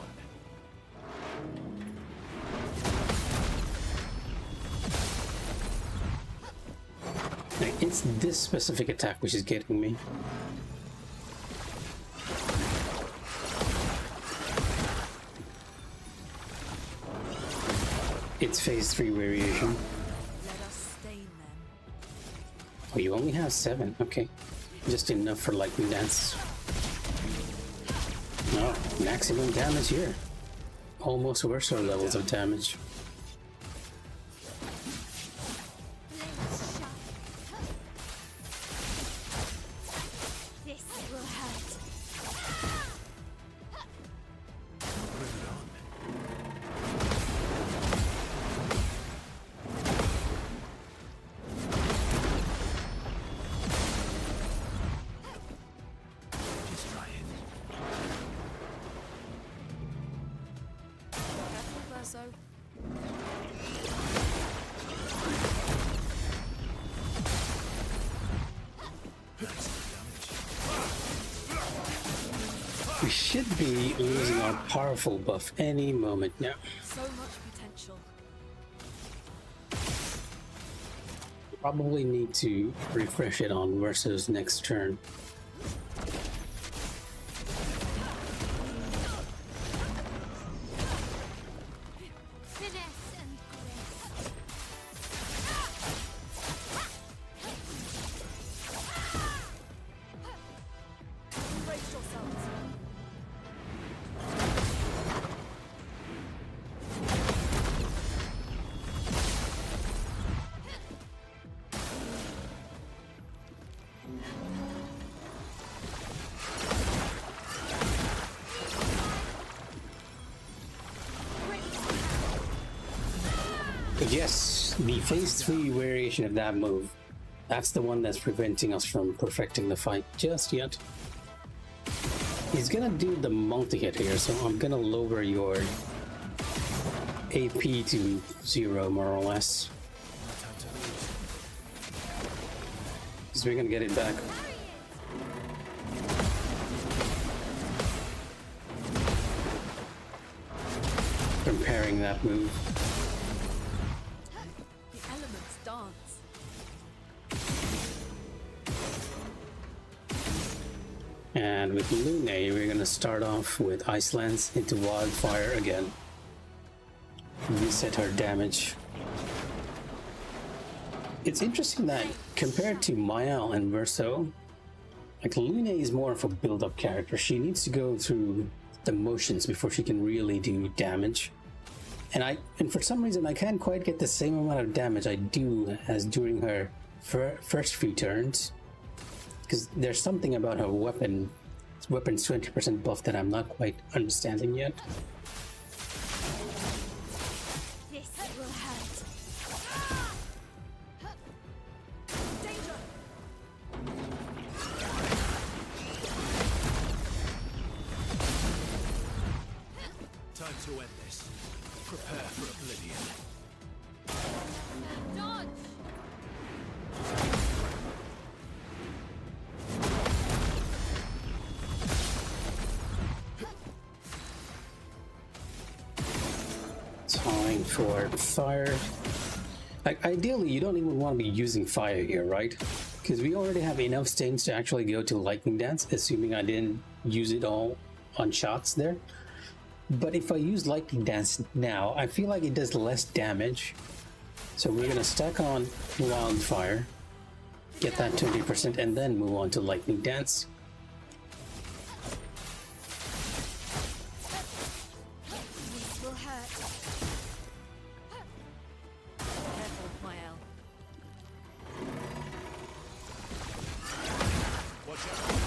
Like, it's this specific attack which is getting me. It's phase 3 variation. Let us stain them. Oh, you only have 7. Okay. Just enough for lightning dance. No, maximum damage here. Almost Verso levels of damage. Blades shine. This will hurt. Bring it on. Just try it. Careful, Verso. We should be losing our powerful buff any moment now. So much potential. Probably need to refresh it on Verso's next turn. Finesse and grace. Brace yourselves. But yes, the phase 3 variation of that move. That's the one that's preventing us from perfecting the fight just yet. He's gonna do the multi-hit here, so I'm gonna lower your AP to 0 more or less. Because we're gonna get it back. Comparing that move. The elements dance. And with Lune, we're gonna start off with Ice Lance into Wildfire again. Reset her damage. It's interesting that compared to Mayal and Verso, like Lune is more of a build-up character. She needs to go through the motions before she can really do damage. And for some reason I can't quite get the same amount of damage I do as during her first few turns. Because there's something about her weapon's 20% buff that I'm not quite understanding yet. This will hurt. Danger! Time to end this. Prepare for oblivion. Dodge! going for fire. Like, ideally, you don't even want to be using fire here, right? Because we already have enough stains to actually go to lightning dance, assuming I didn't use it all on shots there. But if I use lightning dance now, I feel like it does less damage. So we're gonna stack on wildfire, get that 20%, and then move on to lightning dance. This will hurt. Careful, my El. Watch out.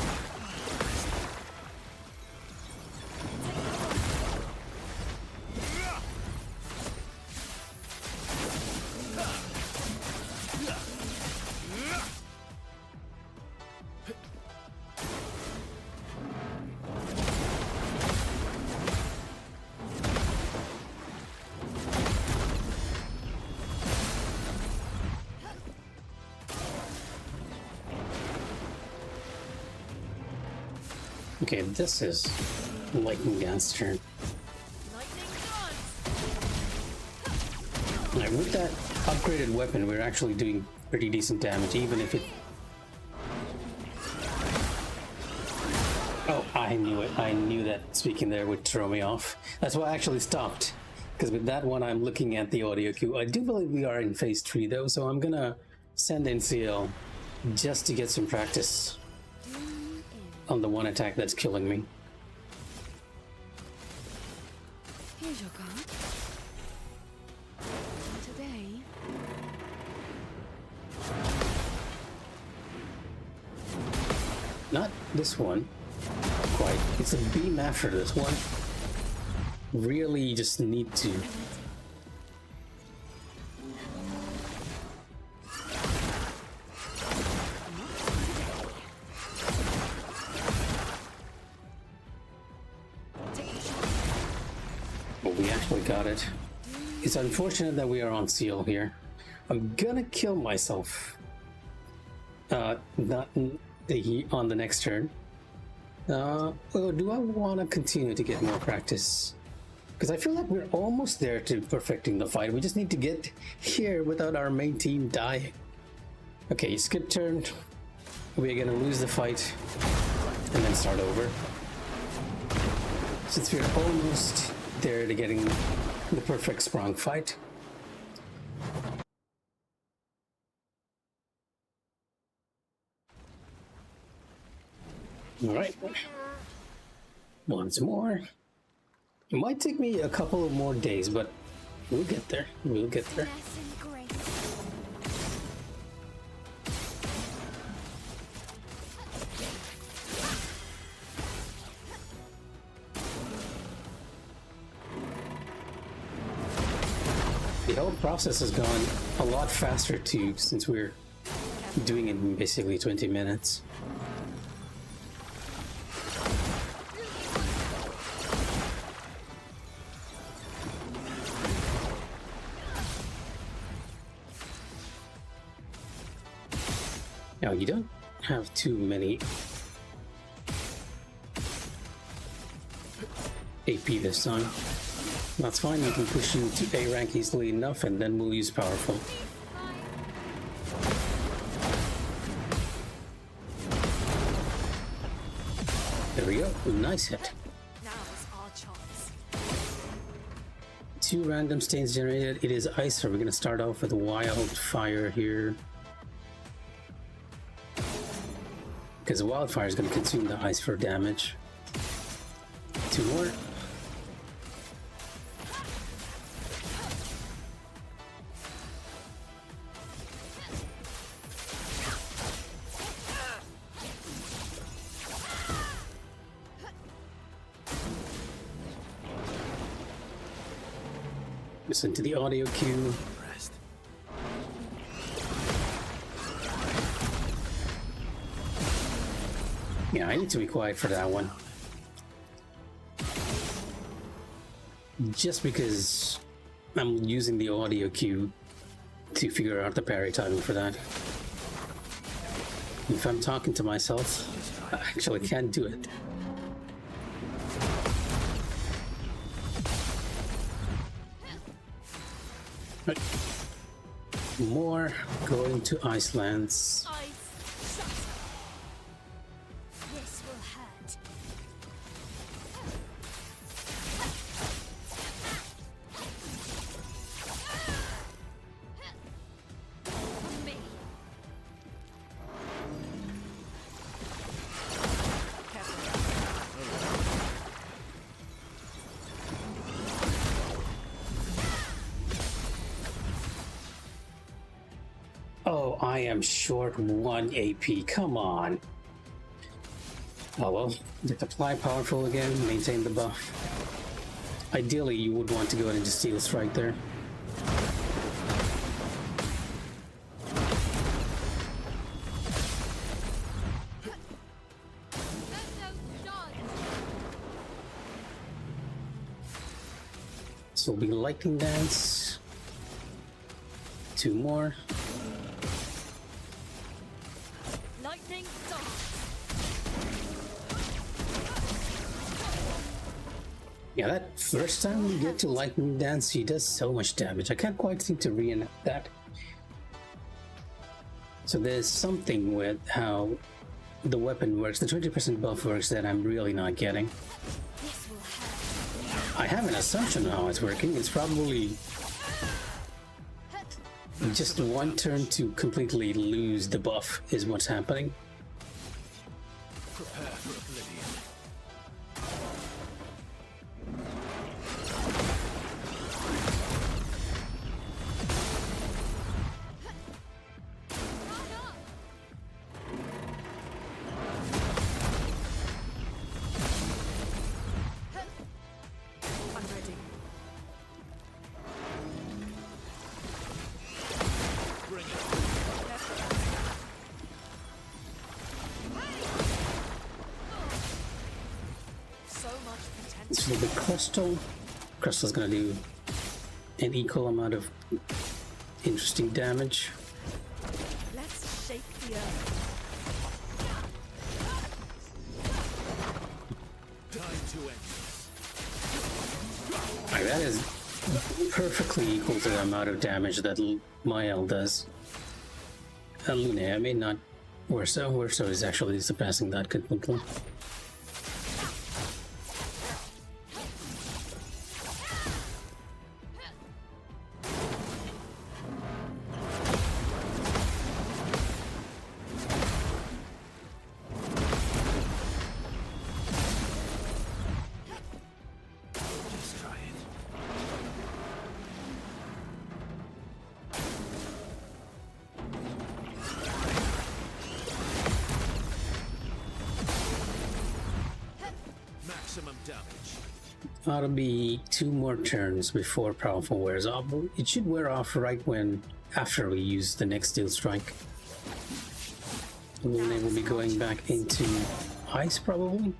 Okay, this is lightning dance turn. Lightning dance. Like, with that upgraded weapon, we're actually doing pretty decent damage, even if it... Oh, I knew it. I knew that speaking there would throw me off. That's why I actually stopped. Because with that one, I'm looking at the audio queue. I do believe we are in phase 3 though, so I'm gonna send in CL just to get some practice on the one attack that's killing me. Here's your card. Today. Not this one. Quite. It's a beam after this one. Really, you just need to. But we actually got it. It's unfortunate that we are on seal here. I'm gonna kill myself. Not on the next turn. Oh, do I want to continue to get more practice? Because I feel like we're almost there to perfecting the fight. We just need to get here without our main team dying. Okay, skip turn. We're gonna lose the fight and then start over. Since we're almost there to getting the perfect Sprong fight. All right, once more. It might take me a couple of more days, but we'll get there. We'll get there. Finesse and grace. The whole process has gone a lot faster too, since we're doing it in basically 20 minutes. Now, you don't have too many AP this time. That's fine, we can push you to A rank easily enough and then we'll use powerful. There we go, nice hit. Now is our chance. 2 random stains generated. It is ice, so we're gonna start off with wildfire here. Because the wildfire is gonna consume the ice for damage. 2 more. Listen to the audio cue. Rest. Yeah, I need to be quiet for that one. Just because I'm using the audio cue to figure out the parry timing for that. If I'm talking to myself, I actually can't do it. More going to Iceland's. Eyes shut. This will hurt. Me. Oh, I am short 1 AP. Come on. Oh well, just apply powerful again, maintain the buff. Ideally, you would want to go into Steel Strike there. This will be Lightning Dance. 2 more. Lightning dart. Yeah, that first time we get to Lightning Dance, he does so much damage. I can't quite seem to reenact that. So there's something with how the weapon works, the 20% buff works that I'm really not getting. This will hurt. I have an assumption on how it's working. It's probably just 1 turn to completely lose the buff is what's happening. Prepare for oblivion. I'm ready. Bring it on. So much potential. So the Crystal's gonna do an equal amount of interesting damage. Let's shake the earth. Time to end this. Like, that is perfectly equal to the amount of damage that Mael does. Lune, I mean not Urso. Urso is actually surpassing that completely. Just try it. Maximum damage. Ought to be 2 more turns before powerful wears off. It should wear off right after we use the next Steel Strike. Lune will be going back into ice probably.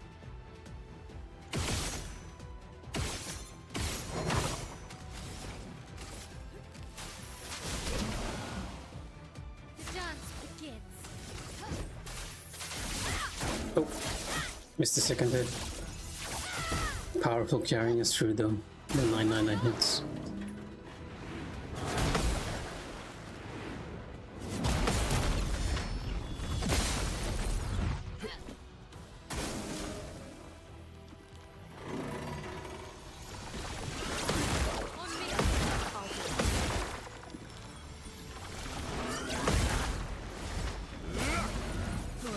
The dance begins. Oh, missed the second hit. Powerful carrying us through the 999 hits. On me. I'll do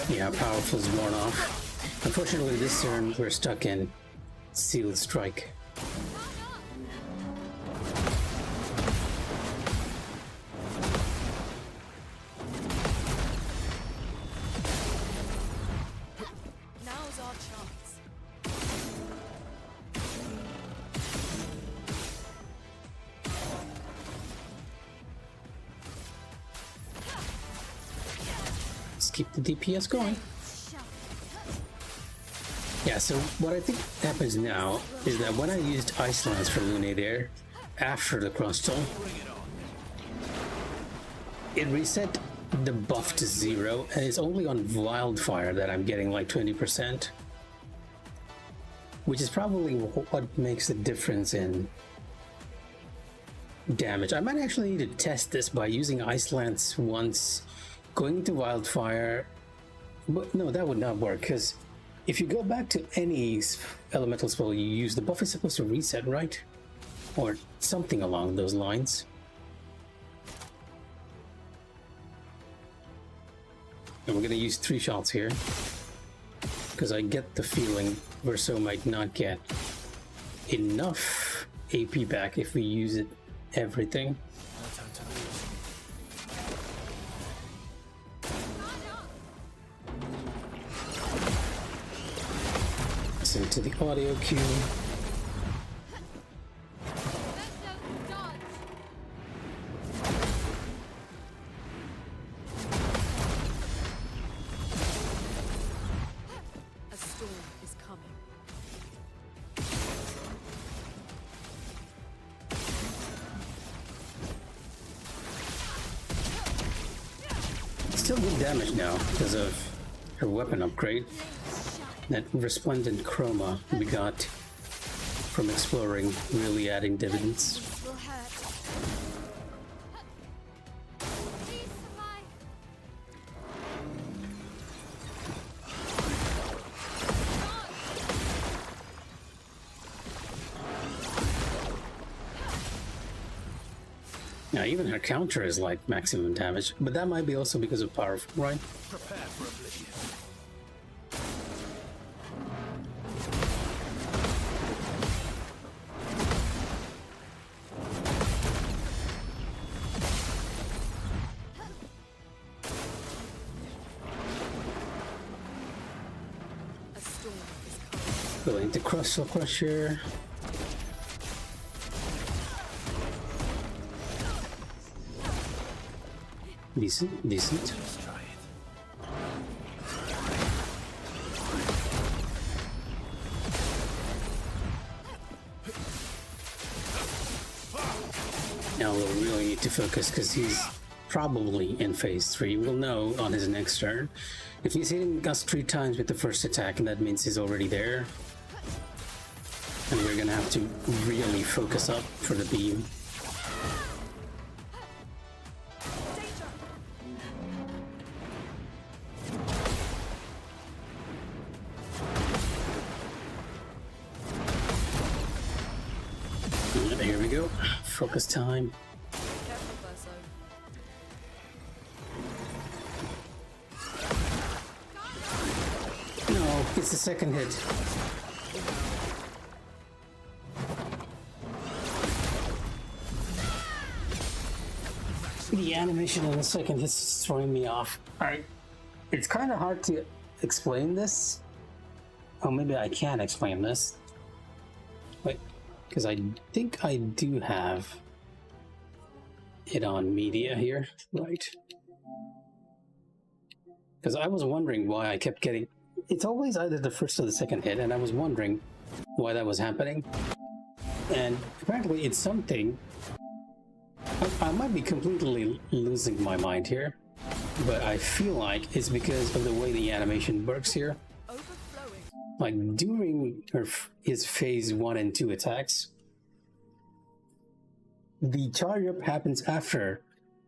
it. Yeah, powerful's worn off. Unfortunately, this turn we're stuck in Sealed Strike. Now's our chance. Let's keep the DPS going. Shout. Yeah, so what I think happens now is that when I used Ice Lance for Lune there, after the Crystal, Bring it on. it reset the buff to 0, and it's only on Wildfire that I'm getting like 20%. Which is probably what makes the difference in damage. I might actually need to test this by using Ice Lance once, going to Wildfire. But no, that would not work, because if you go back to any elemental spell you use, the buff is supposed to reset, right? Or something along those lines. And we're gonna use 3 shots here, because I get the feeling Verso might not get enough AP back if we use it everything. No time to lose. Listen to the audio cue. A storm is coming. Still good damage now because of her weapon upgrade. That resplendent chroma we got from exploring really adding dividends. This will hurt. Please survive. Now even her counter is like maximum damage, but that might be also because of powerful, right? Prepare for oblivion. A storm is coming. Going to Crustle Crusher. Decent, decent. Let's try it. Now we'll really need to focus because he's probably in phase 3. We'll know on his next turn. If he's hitting us 3 times with the first attack, and that means he's already there. And we're gonna have to really focus up for the beam. Here we go. Focus time. Careful, Verso. No, it's the second hit. The animation on the second hit is throwing me off. Alright, it's kind of hard to explain this. Oh, maybe I can explain this. Wait, because I think I do have it on media here, right? Because I was wondering why I kept getting... It's always either the first or the second hit, and I was wondering why that was happening. And apparently it's something... I might be completely losing my mind here, but I feel like it's because of the way the animation works here. Overflowing. Like during his phase 1 and 2 attacks, the charge up happens after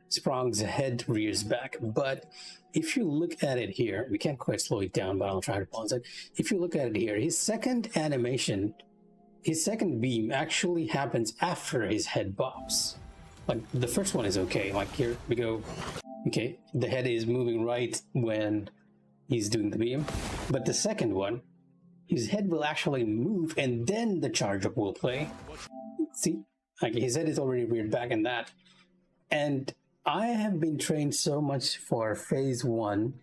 Sprong's head rears back, but if you look at it here, we can't quite slow it down, but I'll try to pause it. If you look at it here, his second animation, his second beam actually happens after his head bobs. Like the first one is okay, like here we go, okay, the head is moving right when he's doing the beam, but the second one, his head will actually move and then the charge up will play. See, like his head is already reared back in that. And I have been trained so much for phase 1,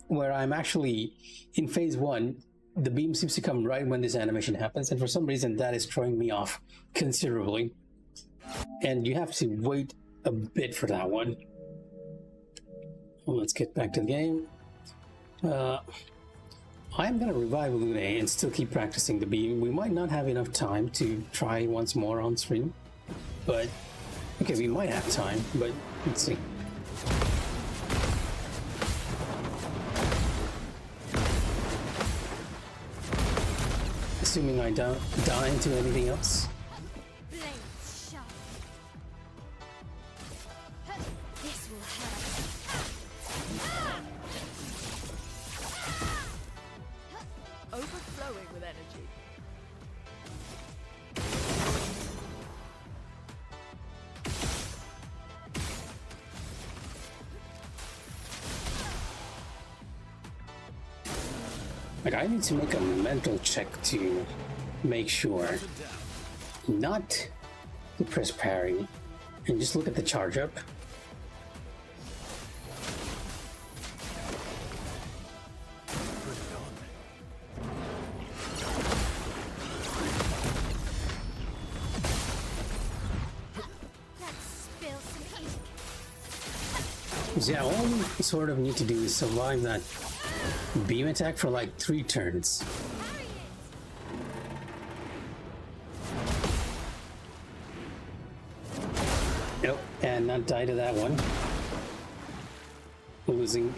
where I'm actually in phase 1, the beam seems to come right when this animation happens, and for some reason that is throwing me off considerably. And you have to wait a bit for that one. Well, let's get back to the game. I'm gonna revive Lune and still keep practicing the beam. We might not have enough time to try once more on stream, but okay, we might have time, but let's see. Assuming I don't die into anything else. Blades sharp. Like, I need to make a mental check to make sure not to press parry and just look at the charge up. Let's spill some ink. Yeah, all we sort of need to do is survive that beam attack for like 3 turns. Parry it. Nope, and not die to that one. Losing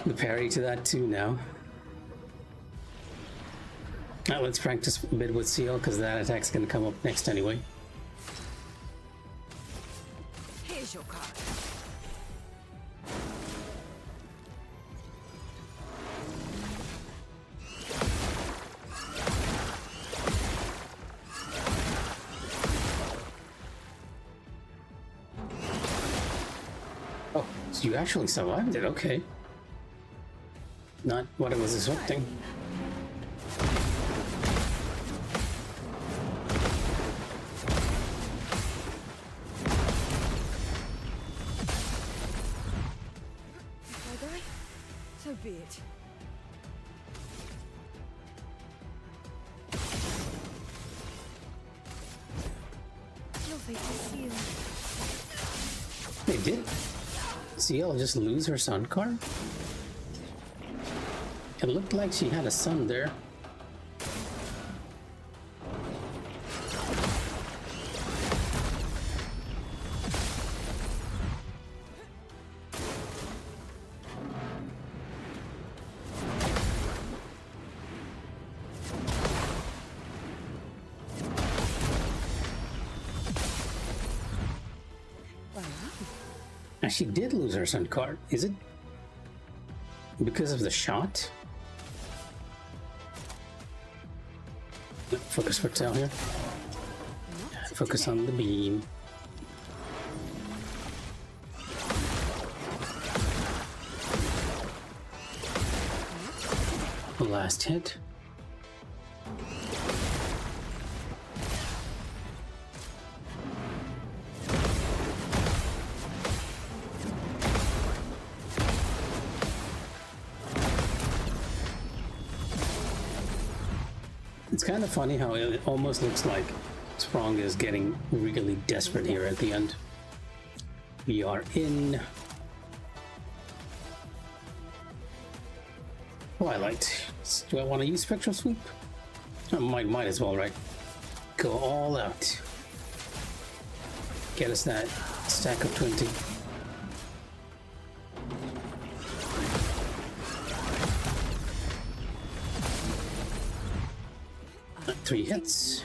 the parry to that too now. Now let's practice a bit with Seal, because that attack's gonna come up next anyway. Here's your card. Oh, so you actually survived it, okay. Not what I was expecting. If I die, so be it. Your fate is sealed. They did Seal just lose her sun card? It looked like she had a sun there. And she did lose her sun card. Is it because of the shot? Focus for tail here. Focus on the beam. The last hit. It's kind of funny how it almost looks like Sprong is getting really desperate here at the end. We are in Twilight. Do I want to use Spectral Sweep? I might as well, right? Go all out. Get us that stack of 20. 3 hits.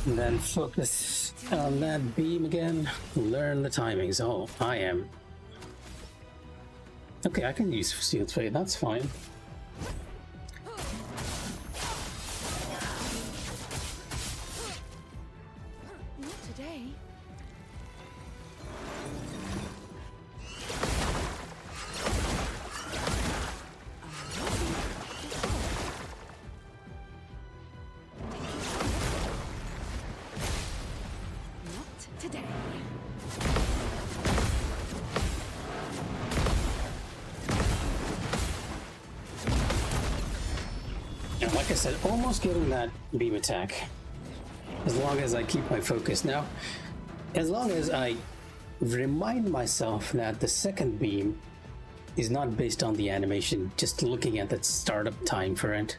And then focus on that beam again. Learn the timings. Oh, I am. Okay, I can use Sealed Fate, that's fine. Not today. Not today. And like I said, almost getting that beam attack. As long as I keep my focus. Now, as long as I remind myself that the second beam is not based on the animation, just looking at that startup time for it.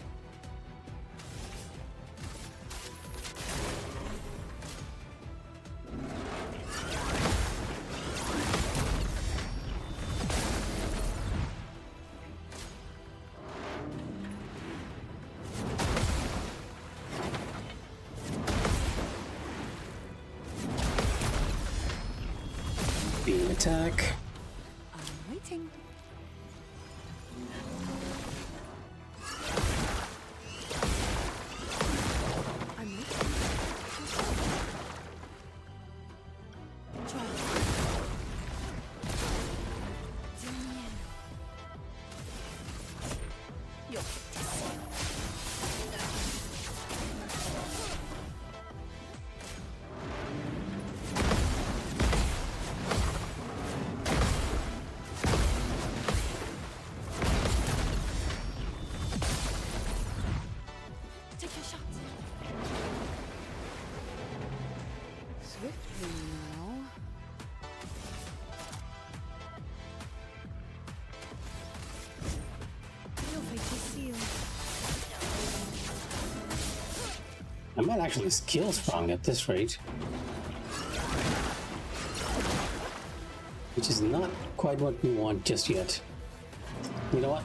Beam attack. I'm waiting. I'm waiting. Take your shot. Swiftly now. Your fate is sealed. I might actually skill Sprong at this rate. Which is not quite what we want just yet. You know what?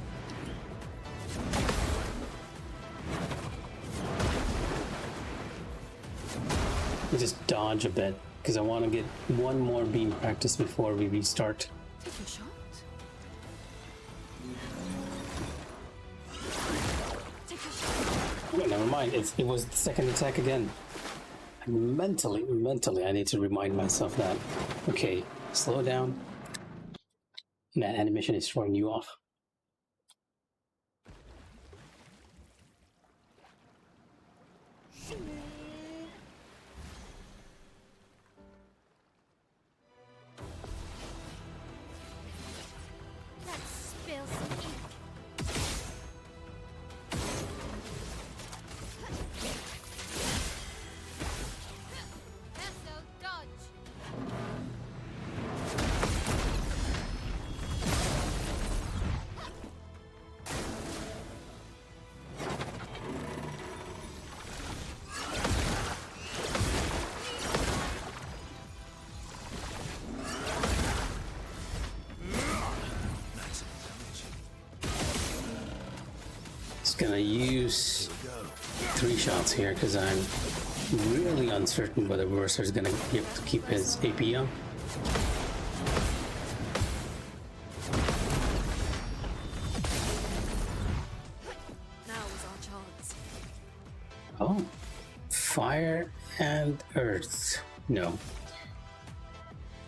Let me just dodge a bit, because I want to get one more beam practice before we restart. Take your shot. Take your shot. Oh, never mind. It was the second attack again. Mentally, I need to remind myself that. Okay, slow down. That animation is throwing you off. Let's spill some ink. That's no dodge. Just gonna use 3 shots here because I'm really uncertain whether Mercer is gonna be able to keep his AP up. Now is our chance. Oh, fire and earth. No.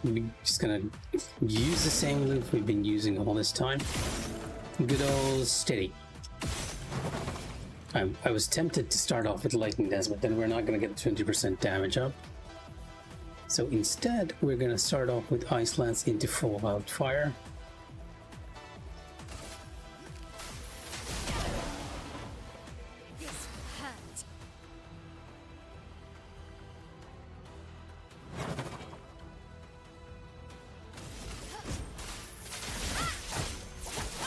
We're just gonna use the same loop we've been using all this time. Good old steady. I was tempted to start off with lightning dance, but then we're not gonna get 20% damage up. So instead, we're gonna start off with ice lance into fallout fire. This will hurt.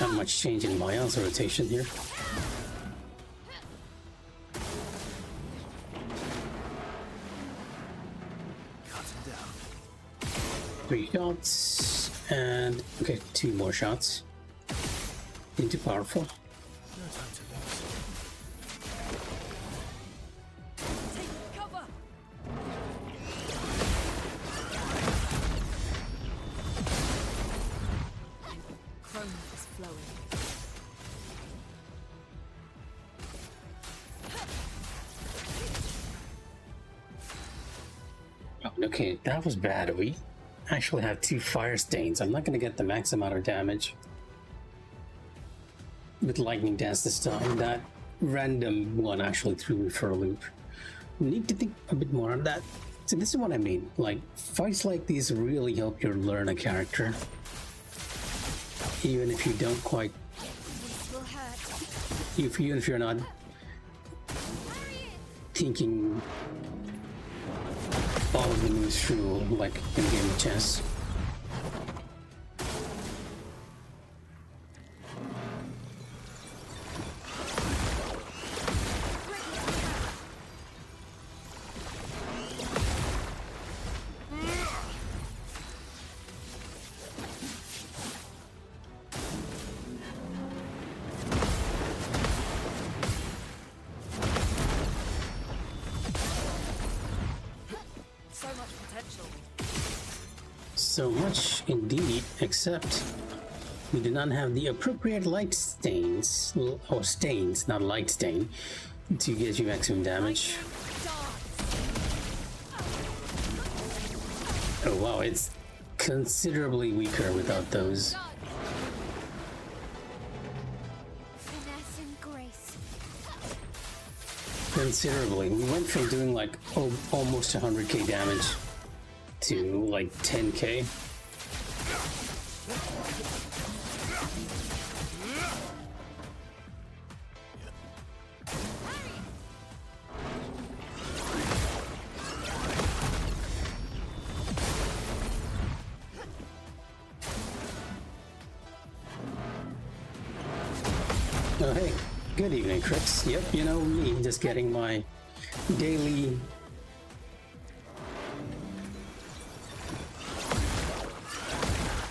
Not much change in my own rotation here. Cut him down. 3 shots, and okay, 2 more shots into powerful. No time to lose. Take cover. Chrome is flowing. Oh, okay, that was bad. We actually have 2 fire stains. I'm not gonna get the max amount of damage with lightning dance this time. That random one actually threw me for a loop. Need to think a bit more on that. So this is what I mean. Like, fights like these really help you learn a character, even if you don't quite, This will hurt. even if you're not thinking all of the moves through like in a game of chess. So much potential. So much indeed, except we do not have the appropriate light stains, or stains, not light stain, to get you maximum damage. Oh wow, it's considerably weaker without those. Finesse and grace. Considerably. We went from doing like almost 100k damage to like 10k. Oh, hey, good evening, Crix. Yep, you know me, just getting my daily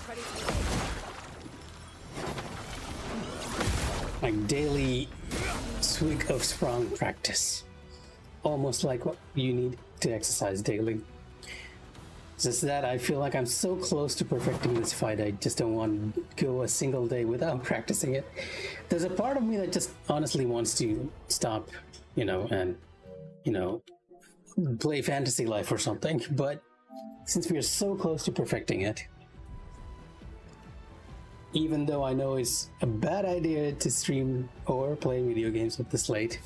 Ready to go. swig of Sprong practice. Almost like what you need to exercise daily. It's just that I feel like I'm so close to perfecting this fight, I just don't want to go a single day without practicing it. There's a part of me that just honestly wants to stop, and, play Fantasy Life or something, but since we are so close to perfecting it, even though I know it's a bad idea to stream or play video games at this late,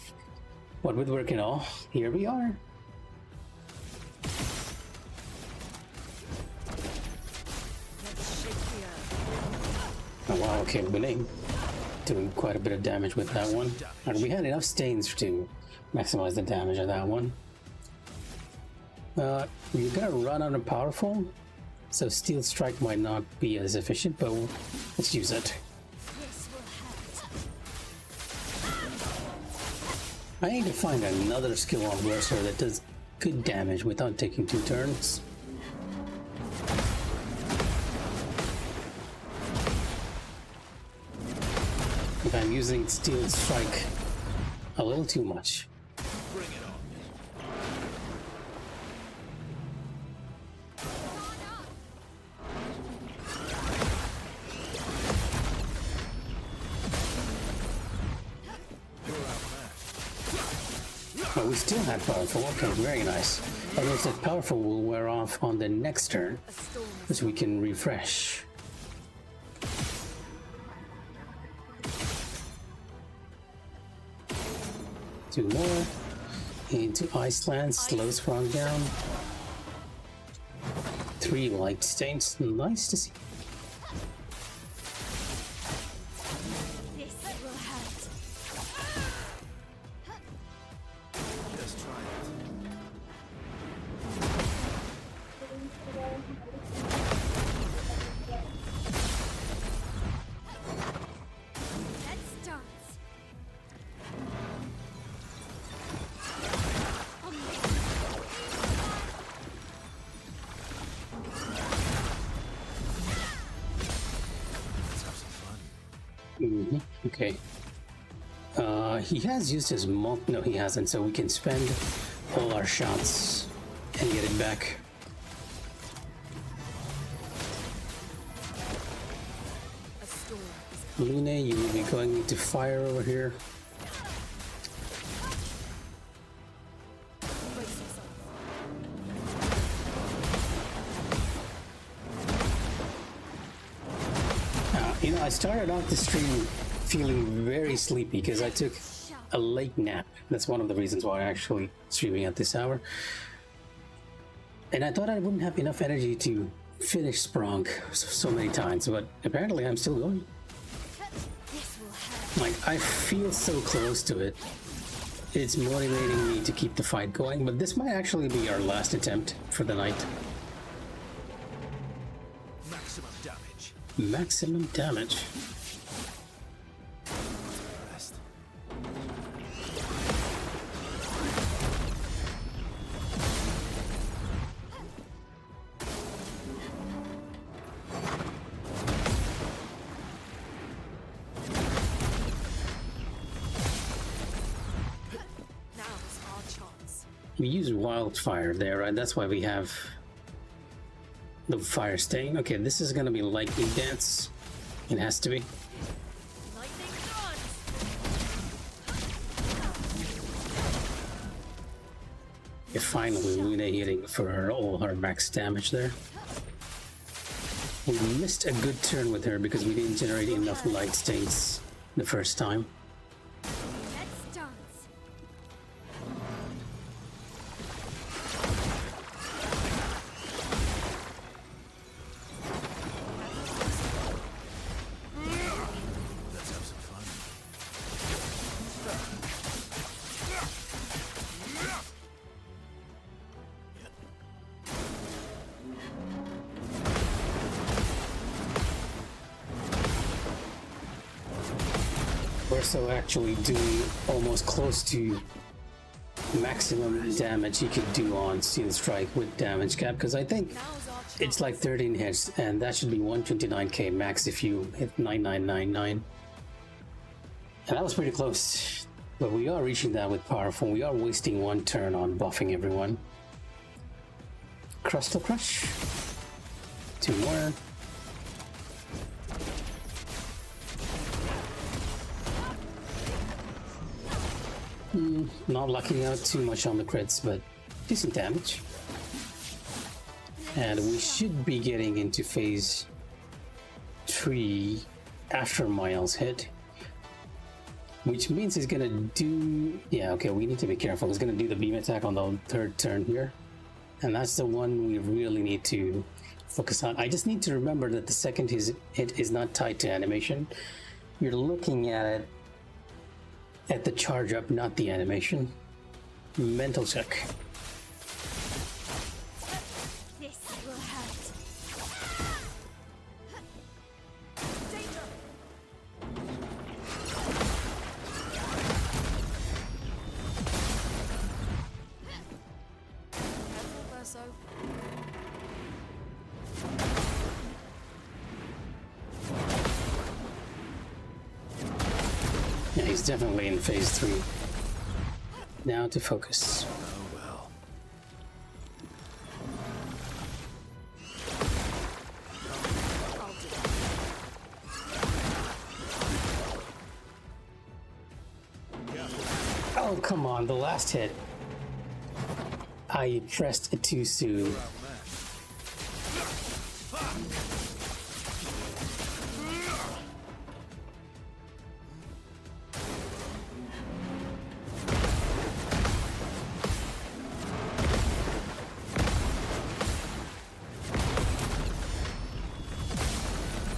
what with work and all, here we are. Let's shake the earth. Oh wow, okay, winning. Doing quite a bit of damage with that one. And we had enough stains to maximize the damage of that one. You're gonna run out of powerful, so Steel Strike might not be as efficient, but let's use it. This will hurt. I need to find another skill on Berserker that does good damage without taking 2 turns. If I'm using Steel Strike a little too much. Bring it on. You're outmatched. Oh, we still had powerful. Okay, very nice. That means that powerful will wear off on the next turn, A storm is so we can refresh. Two more. Into Iceland, slow Sprong down. 3 light stains. Nice to see. This will hurt. Let's try it. Let's dance. Let's have some fun. Okay. He has used his multi. No, he hasn't. So we can spend all our shots and get it back. a storm is Lune, you will be going into fire over here. brace yourself. I started off the stream feeling very sleepy because I took a late nap. That's one of the reasons why I'm actually streaming at this hour. And I thought I wouldn't have enough energy to finish Sprong so many times, but apparently I'm still going. This will hurt. Like, I feel so close to it. It's motivating me to keep the fight going, but this might actually be our last attempt for the night. Maximum damage. Maximum damage. Rest. Now is our chance. We use wildfire there, right? That's why we have the fire stain. Okay, this is gonna be lightning dance. It has to be. Lightning dance! Okay, finally, Luna hitting for all her max damage there. We missed a good turn with her because we didn't generate enough light stains the first time. Let's dance. Let's have some fun. torso actually doing almost close to maximum damage you could do on Steel Strike with damage cap, because I think Now's our chance. it's like 13 hits, and that should be 129k max if you hit 9999. And that was pretty close. But we are reaching that with Powerful. We are wasting one turn on buffing everyone. Crustal Crush. 2 more. Not lucking out too much on the crits, but decent damage. And we should be getting into phase 3 after Miles hit. Which means he's gonna do... Yeah, okay, we need to be careful. He's gonna do the beam attack on the 3rd turn here. And that's the one we really need to focus on. I just need to remember that the second hit is not tied to animation. You're looking at it at the charge up, not the animation. Mental check. This will hurt. Danger! Careful, Verso. Yeah, he's definitely in phase 3. Now to focus. Oh well. I'll do it. Oh, come on, the last hit. I pressed it too soon.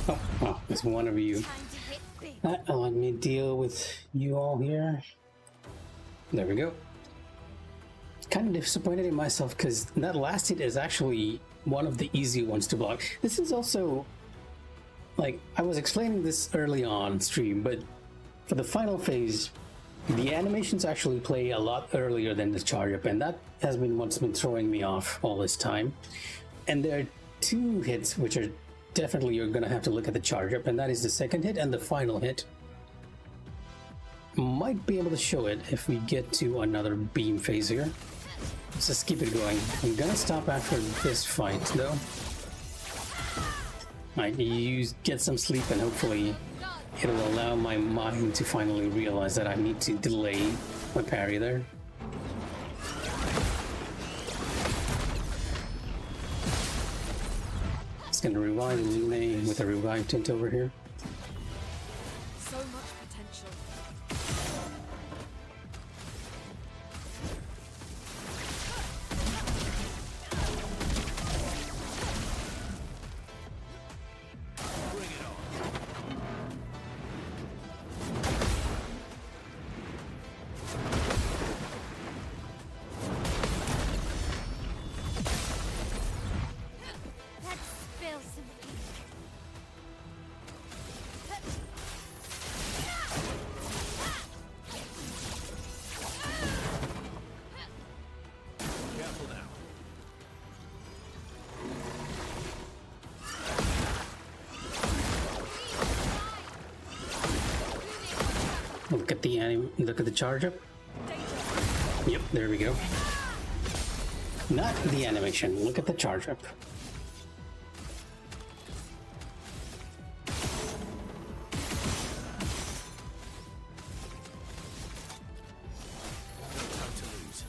Oh, well, it's one of you. Time to hit big. Let me deal with you all here. There we go. Kind of disappointed in myself because that last hit is actually one of the easy ones to block. This is also, like, I was explaining this early on stream, but for the final phase, the animations actually play a lot earlier than the charge up, and that has been what's been throwing me off all this time. And there are 2 hits which are definitely you're gonna have to look at the charge up, and that is the second hit and the final hit. Might be able to show it if we get to another beam phase here. Let's just keep it going. I'm gonna stop after this fight though. Might get some sleep and hopefully it'll allow my mind to finally realize that I need to delay my parry there. It's gonna revive Lune with a revive tint over here. So much potential. Bring it on. Let's spill some ink. Careful now. Look at the charge up. Danger! Yep, there we go. Not the animation, look at the charge up. No time to lose.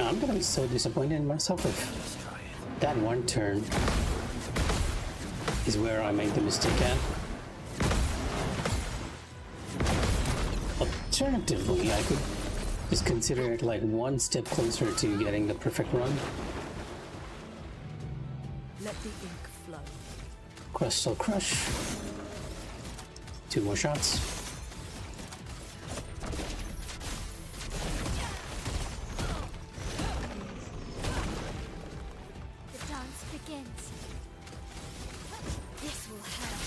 I'm gonna be so disappointed in myself if Let's try it. that one turn is where I made the mistake at. Alternatively, I could just consider it like one step closer to getting the perfect run. Let the ink flow. Crystal Crush. 2 more shots. The dance begins. This will hurt.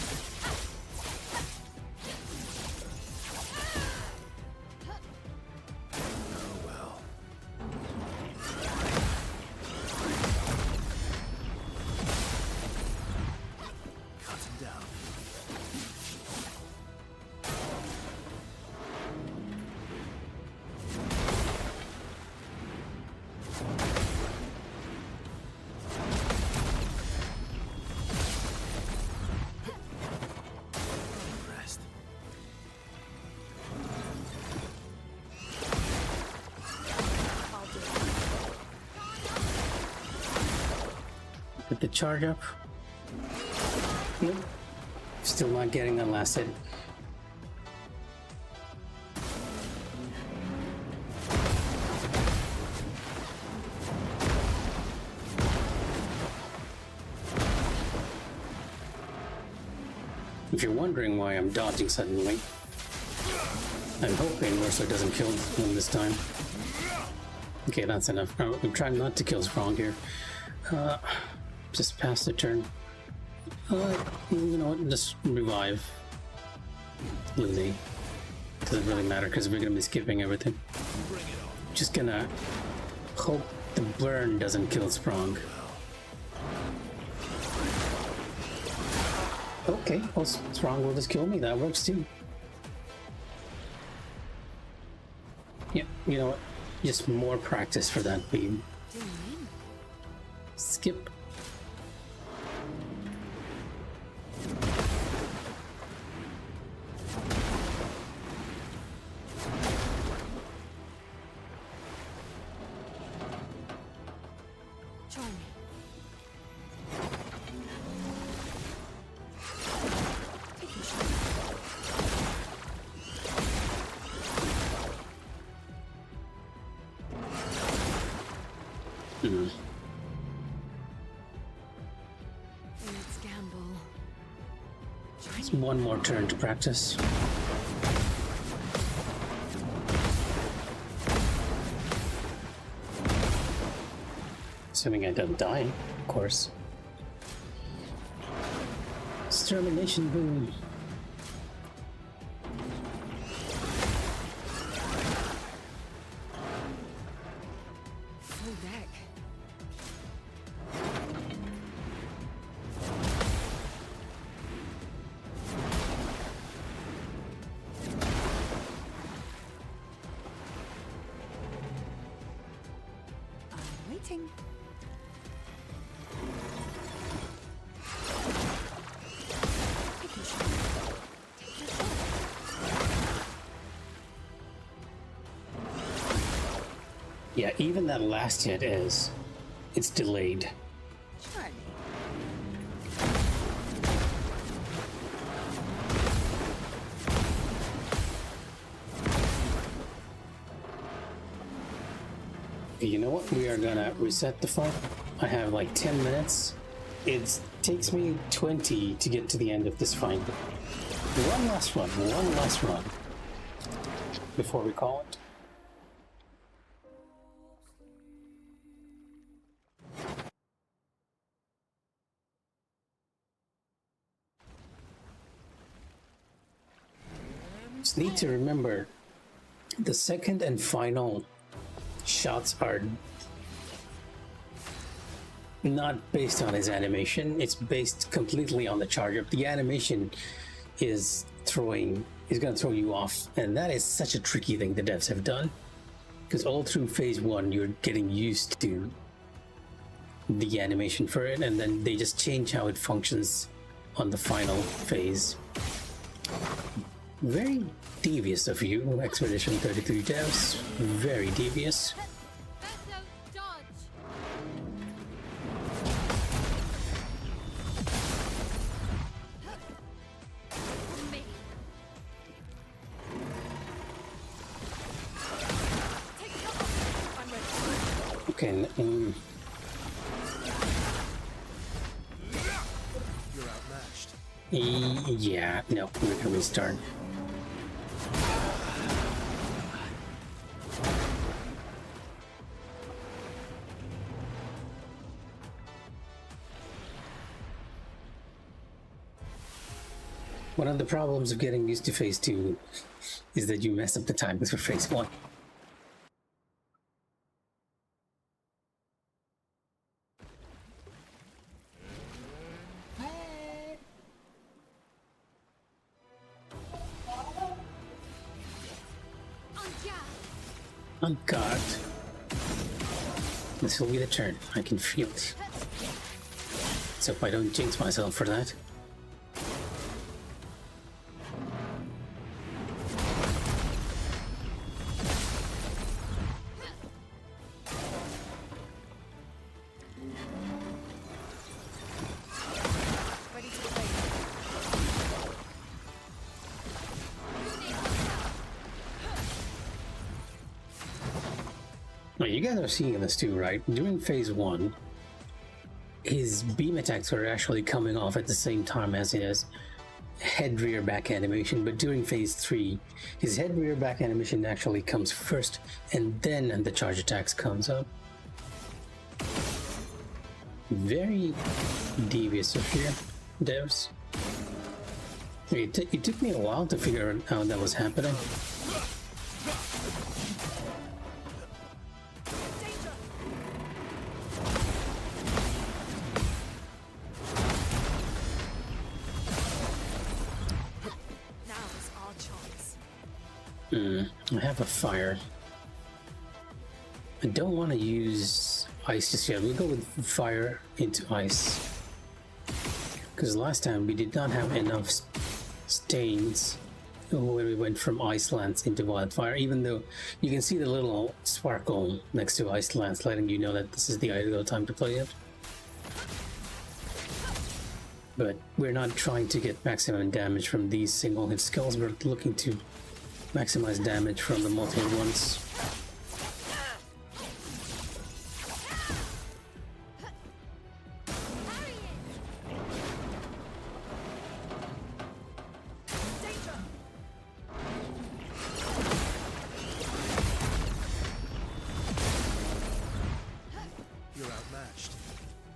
with the charge up. Nope. Still not getting that last hit. If you're wondering why I'm dodging suddenly, I'm hoping Ursa doesn't kill him this time. Okay, that's enough. I'm trying not to kill Sprong here. Just pass the turn. You know what? Just revive Lily. Doesn't really matter because we're gonna be skipping everything. Just gonna hope the burn doesn't kill Sprong. Okay, well, Sprong will just kill me. That works too. Yeah, you know what? Just more practice for that beam. Skip. Try me. Take a shot. Let's gamble. Just one more turn to practice. Assuming I don't die, of course. Extermination boom. Full deck. I'm waiting. Take a shot. Take a shot. Yeah, even that last hit it's delayed. Try me. You know what? We are gonna reset the fight. I have like 10 minutes. It takes me 20 to get to the end of this fight. One last run before we call it. Just need to remember the second and final shots are not based on his animation. It's based completely on the charge up. The animation is going to throw you off, and that is such a tricky thing the devs have done, because all through phase one you're getting used to the animation for it, and then they just change how it functions on the final phase. Very devious of you, Expedition 33 devs. Very devious. Beto, dodge! Me. Take cover. I'm ready. Okay, You're outmatched. yeah, no, we're gonna restart. One of the problems of getting used to phase 2 is that you mess up the timings for phase 1. On guard. This will be the turn. I can feel it. So if I don't jinx myself for that. you guys are seeing this too, right? During phase 1, his beam attacks are actually coming off at the same time as his head rear back animation, but during phase 3 his head rear back animation actually comes first and then the charge attacks comes up. Very devious of here, devs. It took me a while to figure out how that was happening. I have a fire. I don't want to use ice just yet. We'll go with fire into ice. Because last time we did not have enough stains when we went from ice lance into wildfire, even though you can see the little sparkle next to ice lance letting you know that this is the ideal time to play it. But we're not trying to get maximum damage from these single hit skills, we're looking to maximize damage from the multi-hit ones.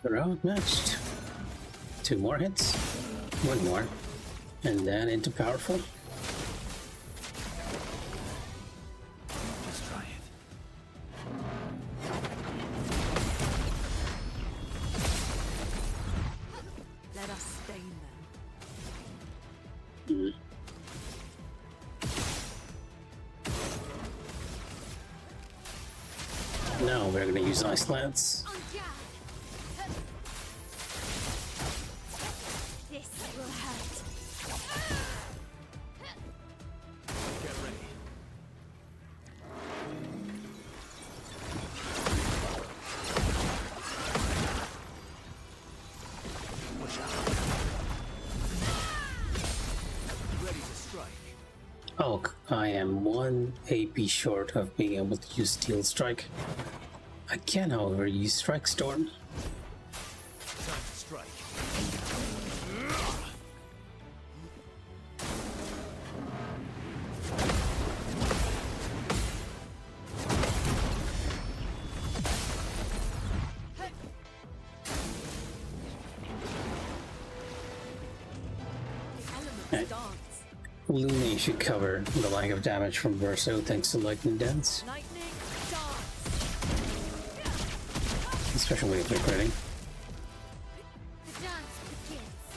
You're outmatched. 2 more hits, 1 more, and then into powerful. Let's try it. Let us stain them. Now we're gonna use Ice Lance. This will hurt. Get ready. Push out. Ready to strike. Oh, I am 1 AP short of being able to use Steel Strike. I can, however, use Strike Storm. Time to strike. Right. Lune should cover the lack of damage from Verso thanks to Lightning Dance, Lightning dance. especially if they're critting. The dance begins.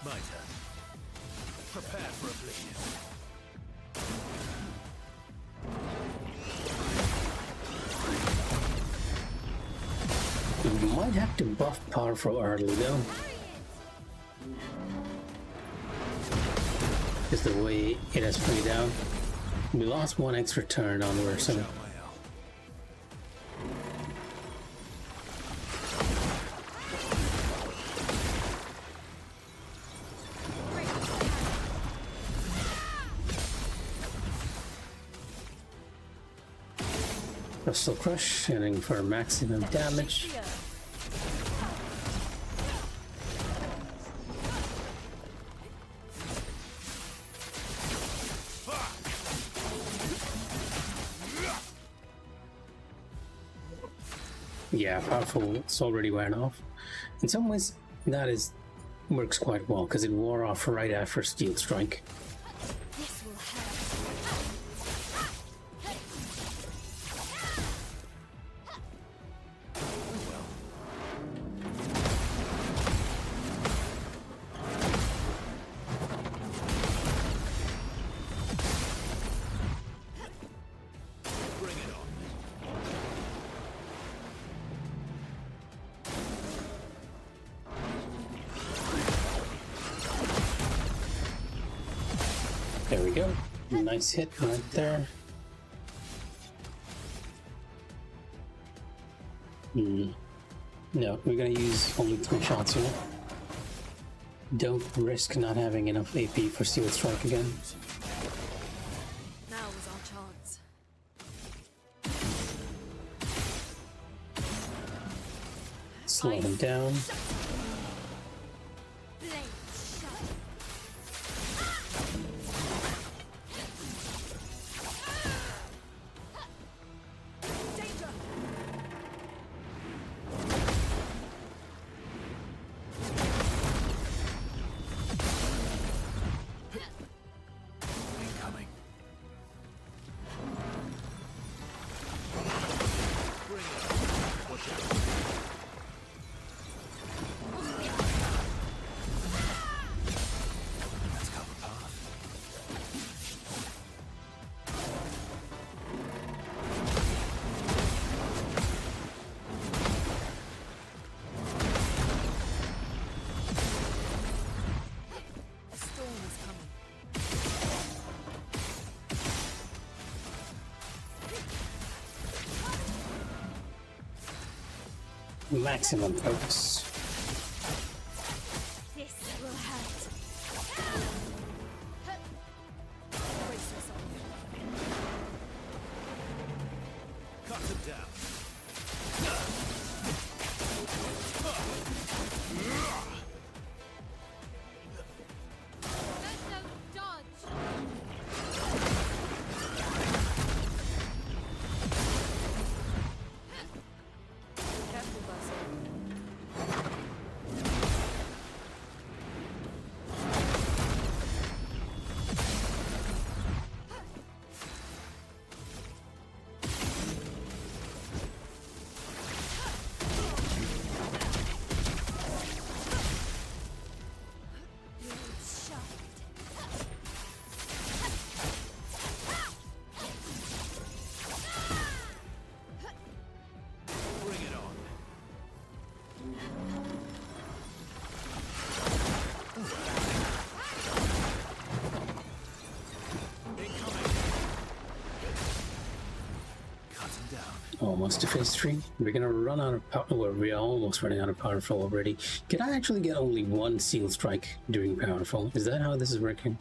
My turn. Prepare for oblivion. You might have to buff Powerful early though. Just the way it has played out. We lost 1 extra turn on Verso. Shout my owl. Crystal Crush, heading for maximum damage. Yeah, Powerful, it's already wearing off. In some ways, that works quite well because it wore off right after Steel Strike. This will hurt. Bring it on. There we go. Nice hit right there. No, we're gonna use only 3 shots here. Don't risk not having enough AP for Steel Strike again. Now is our chance. Slow him down. Blade shut. Danger! Incoming. Bring it on. Watch out. Let's cover path. A storm is coming. Maximum focus. This will hurt. Brace yourself. Cut him down. Careful, Basil. Blade shaft. Bring it on. Incoming. Cut him down. Almost to phase 3. We're gonna run out of power. Well, we are almost running out of powerful already. Can I actually get only one Seal Strike during powerful? Is that how this is working?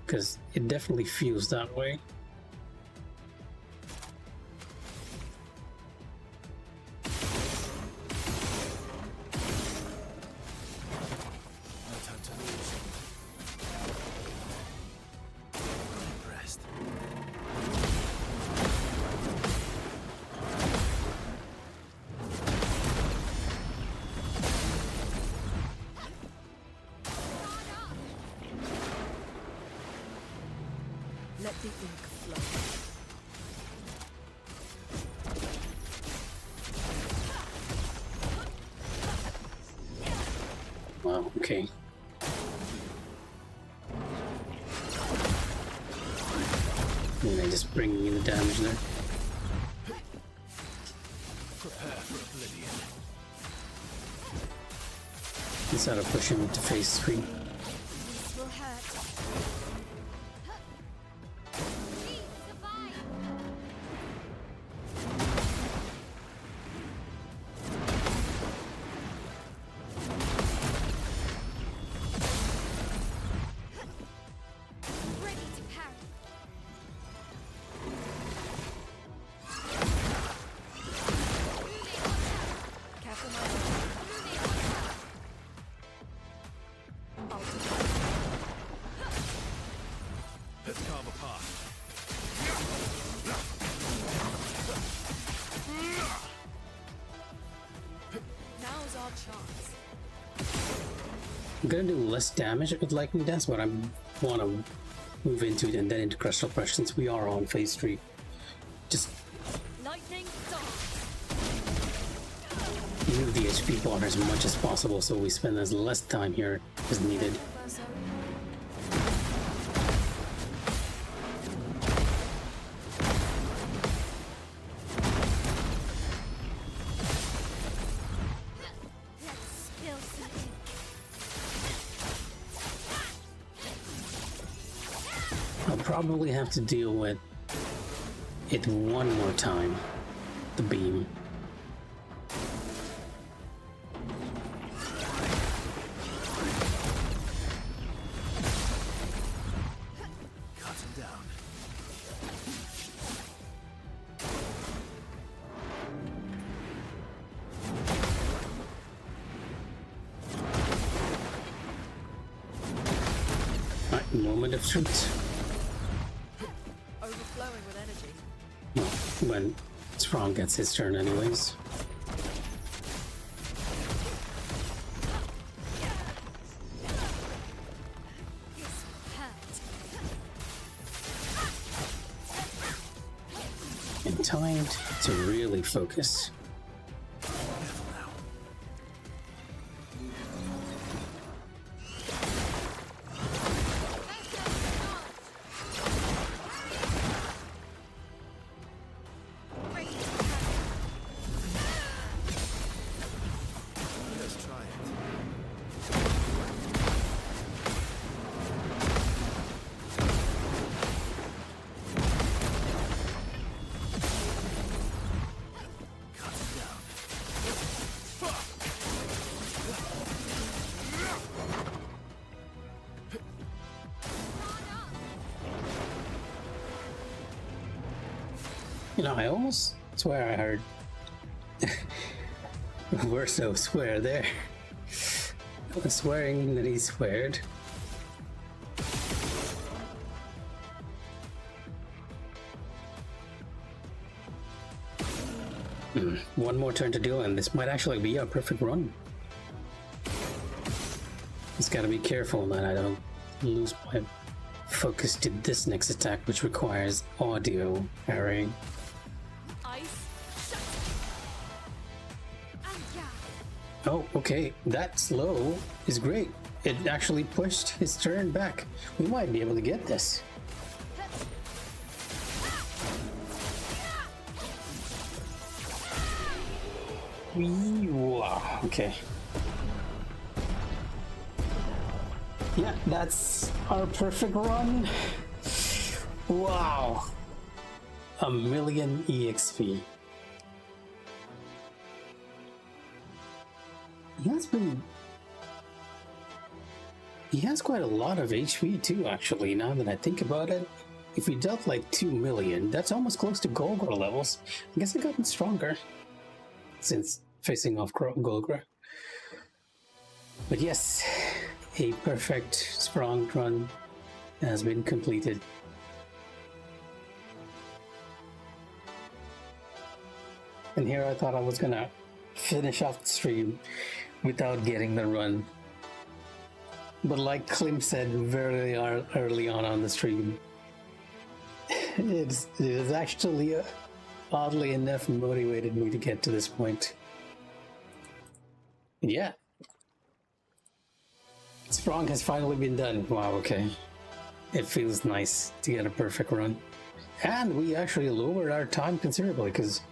Because it definitely feels that way. No time to lose. I'm impressed. Let the ink flow. Wow, okay. And then just bringing in the damage there. Prepare for oblivion. Instead of pushing him to phase 3. This will hurt. Ready to parry. Careful, my Let's carve a path. Now's our chance. I'm gonna do less damage with Lightning Dance, but I want to move into it and then into Crystal Crush since we are on phase 3. Just Lightning dart. move the HP bar as much as possible so we spend as less time here as needed. Basil. Let's spill some ink. I'll probably have to deal with it one more time. The beam. moment of truth. Overflowing with energy. Well, when Sprong gets his turn anyways. This hurt. And time to really focus. Let's try it. Cut it down. You know, I almost swear I heard Verso swear there. I was swearing that he sweared. One more turn to do, and this might actually be a perfect run. Just gotta be careful that I don't lose my focus to this next attack, which requires audio parrying. Ice. Shut. And yeah. Oh, okay. That slow is great. It actually pushed his turn back. We might be able to get this. Wow. Okay. Yeah, that's our perfect run. Wow. 1,000,000 EXP. He has quite a lot of HP too, actually, now that I think about it. If we dealt like 2 million, that's almost close to Golgra levels. I guess I've gotten stronger since facing off Golgra. But yes, a perfect Sprong run has been completed. And here I thought I was gonna finish off the stream without getting the run. But like Klim said very early on the stream, it is actually oddly enough motivated me to get to this point. Yeah. Sprong has finally been done. Wow, okay. It feels nice to get a perfect run. And we actually lowered our time considerably, because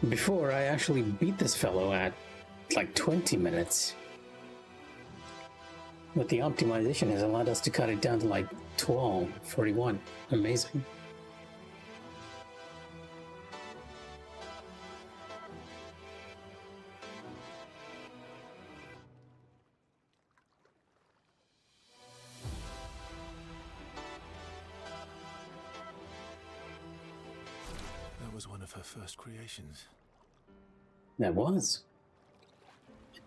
before I actually beat this fellow at like 20 minutes. But the optimization has allowed us to cut it down to like 12:41. Amazing. That was one of her first creations. That was.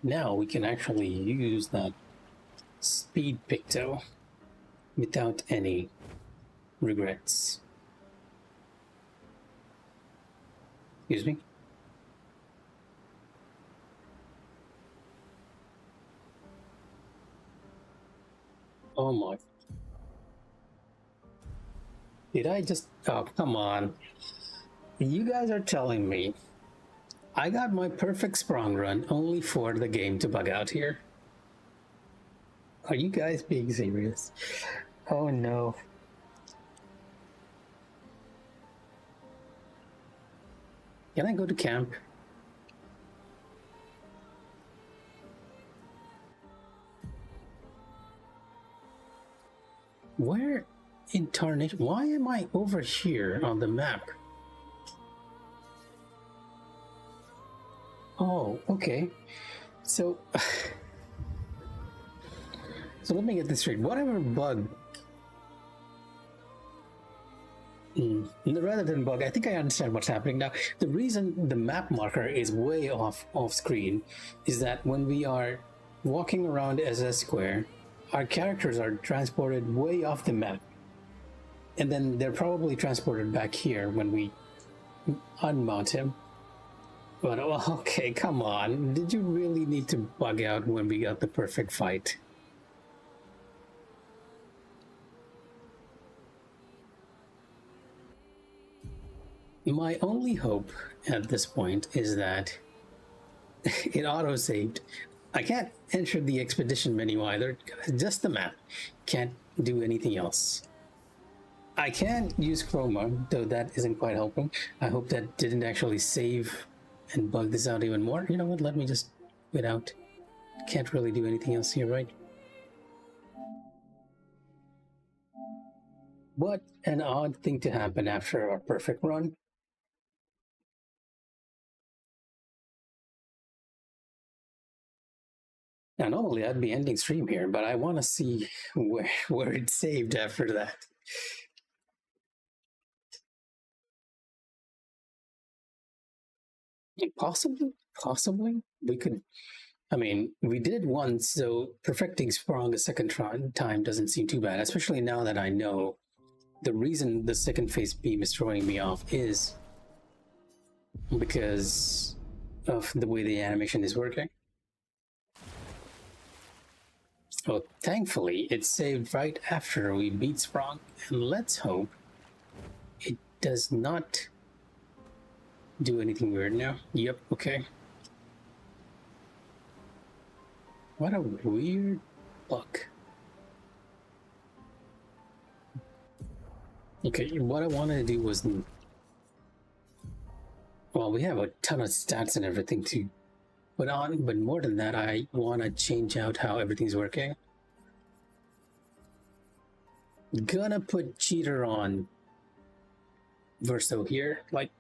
Now we can actually use that speed picto without any regrets. Excuse me? Oh my. Did I just... Oh, come on. You guys are telling me I got my perfect Sprong run only for the game to bug out here? Are you guys being serious? Oh no. Can I go to camp? Where in tarnation? Why am I over here on the map? Oh, okay. So, so let me get this straight. Whatever bug, rather than bug, I think I understand what's happening now. The reason the map marker is way off screen is that when we are walking around SS Square, our characters are transported way off the map. And then they're probably transported back here when we unmount him. But, well, okay, come on. Did you really need to bug out when we got the perfect fight? My only hope at this point is that it auto-saved. I can't enter the expedition menu either, just the map. Can't do anything else. I can use Chroma, though that isn't quite helping. I hope that didn't actually save and bug this out even more. You know what, let me just quit out. Can't really do anything else here, right? What an odd thing to happen after our perfect run. Now, normally I'd be ending stream here, but I want to see where it saved after that. Possibly, we could. I mean, we did it once, so perfecting Sprong a second time doesn't seem too bad, especially now that I know the reason the second phase beam is throwing me off is because of the way the animation is working. Well, thankfully, it saved right after we beat Sprong, and let's hope it does not do anything weird now. Yep, okay. What a weird bug. Okay, what I wanted to do was... Well, we have a ton of stats and everything to put on, but more than that, I want to change out how everything's working. Gonna put Cheater on Verso here. Like,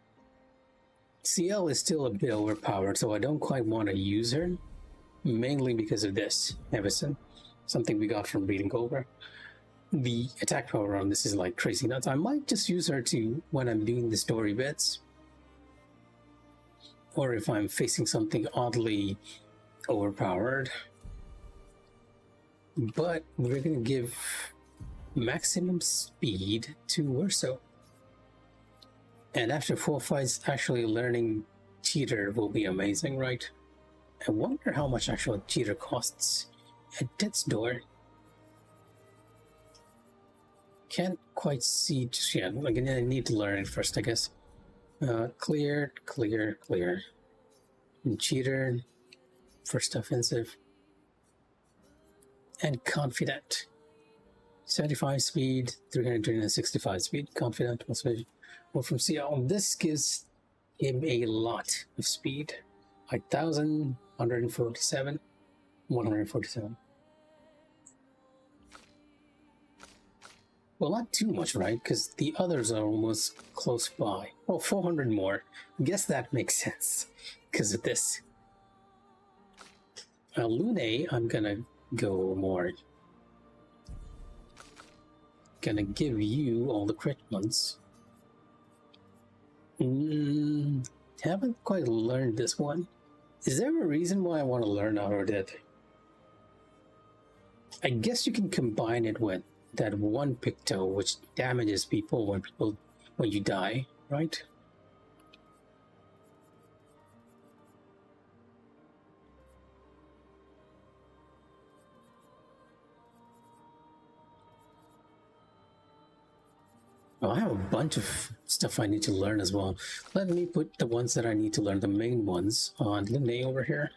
CL is still a bit overpowered, so I don't quite want to use her. Mainly because of this, Everson. Something we got from Bleeding Cobra. The attack power on this is like crazy nuts. I might just use her to when I'm doing the story bits. Or if I'm facing something oddly overpowered. But we're gonna give maximum speed to Verso. And after 4 fights, actually learning Cheater will be amazing, right? I wonder how much actual Cheater costs at death's door. Can't quite see just yet. Again, I need to learn it first, I guess. Clear. And Cheater, first offensive. And Confident. 75 speed, 365 speed. Confident, more from CL. This gives him a lot of speed. 1,000, 147, 147. Well, not too much, right? Because the others are almost close by. Well, 400 more. Guess that makes sense because of this. Lune, I'm gonna go more. Gonna give you all the crit ones. Haven't quite learned this one. Is there a reason why I want to learn Auto Death? I guess you can combine it with that one Picto which damages people when you die, right? Oh, I have a bunch of stuff I need to learn as well. Let me put the ones that I need to learn, the main ones, on Linnae over here.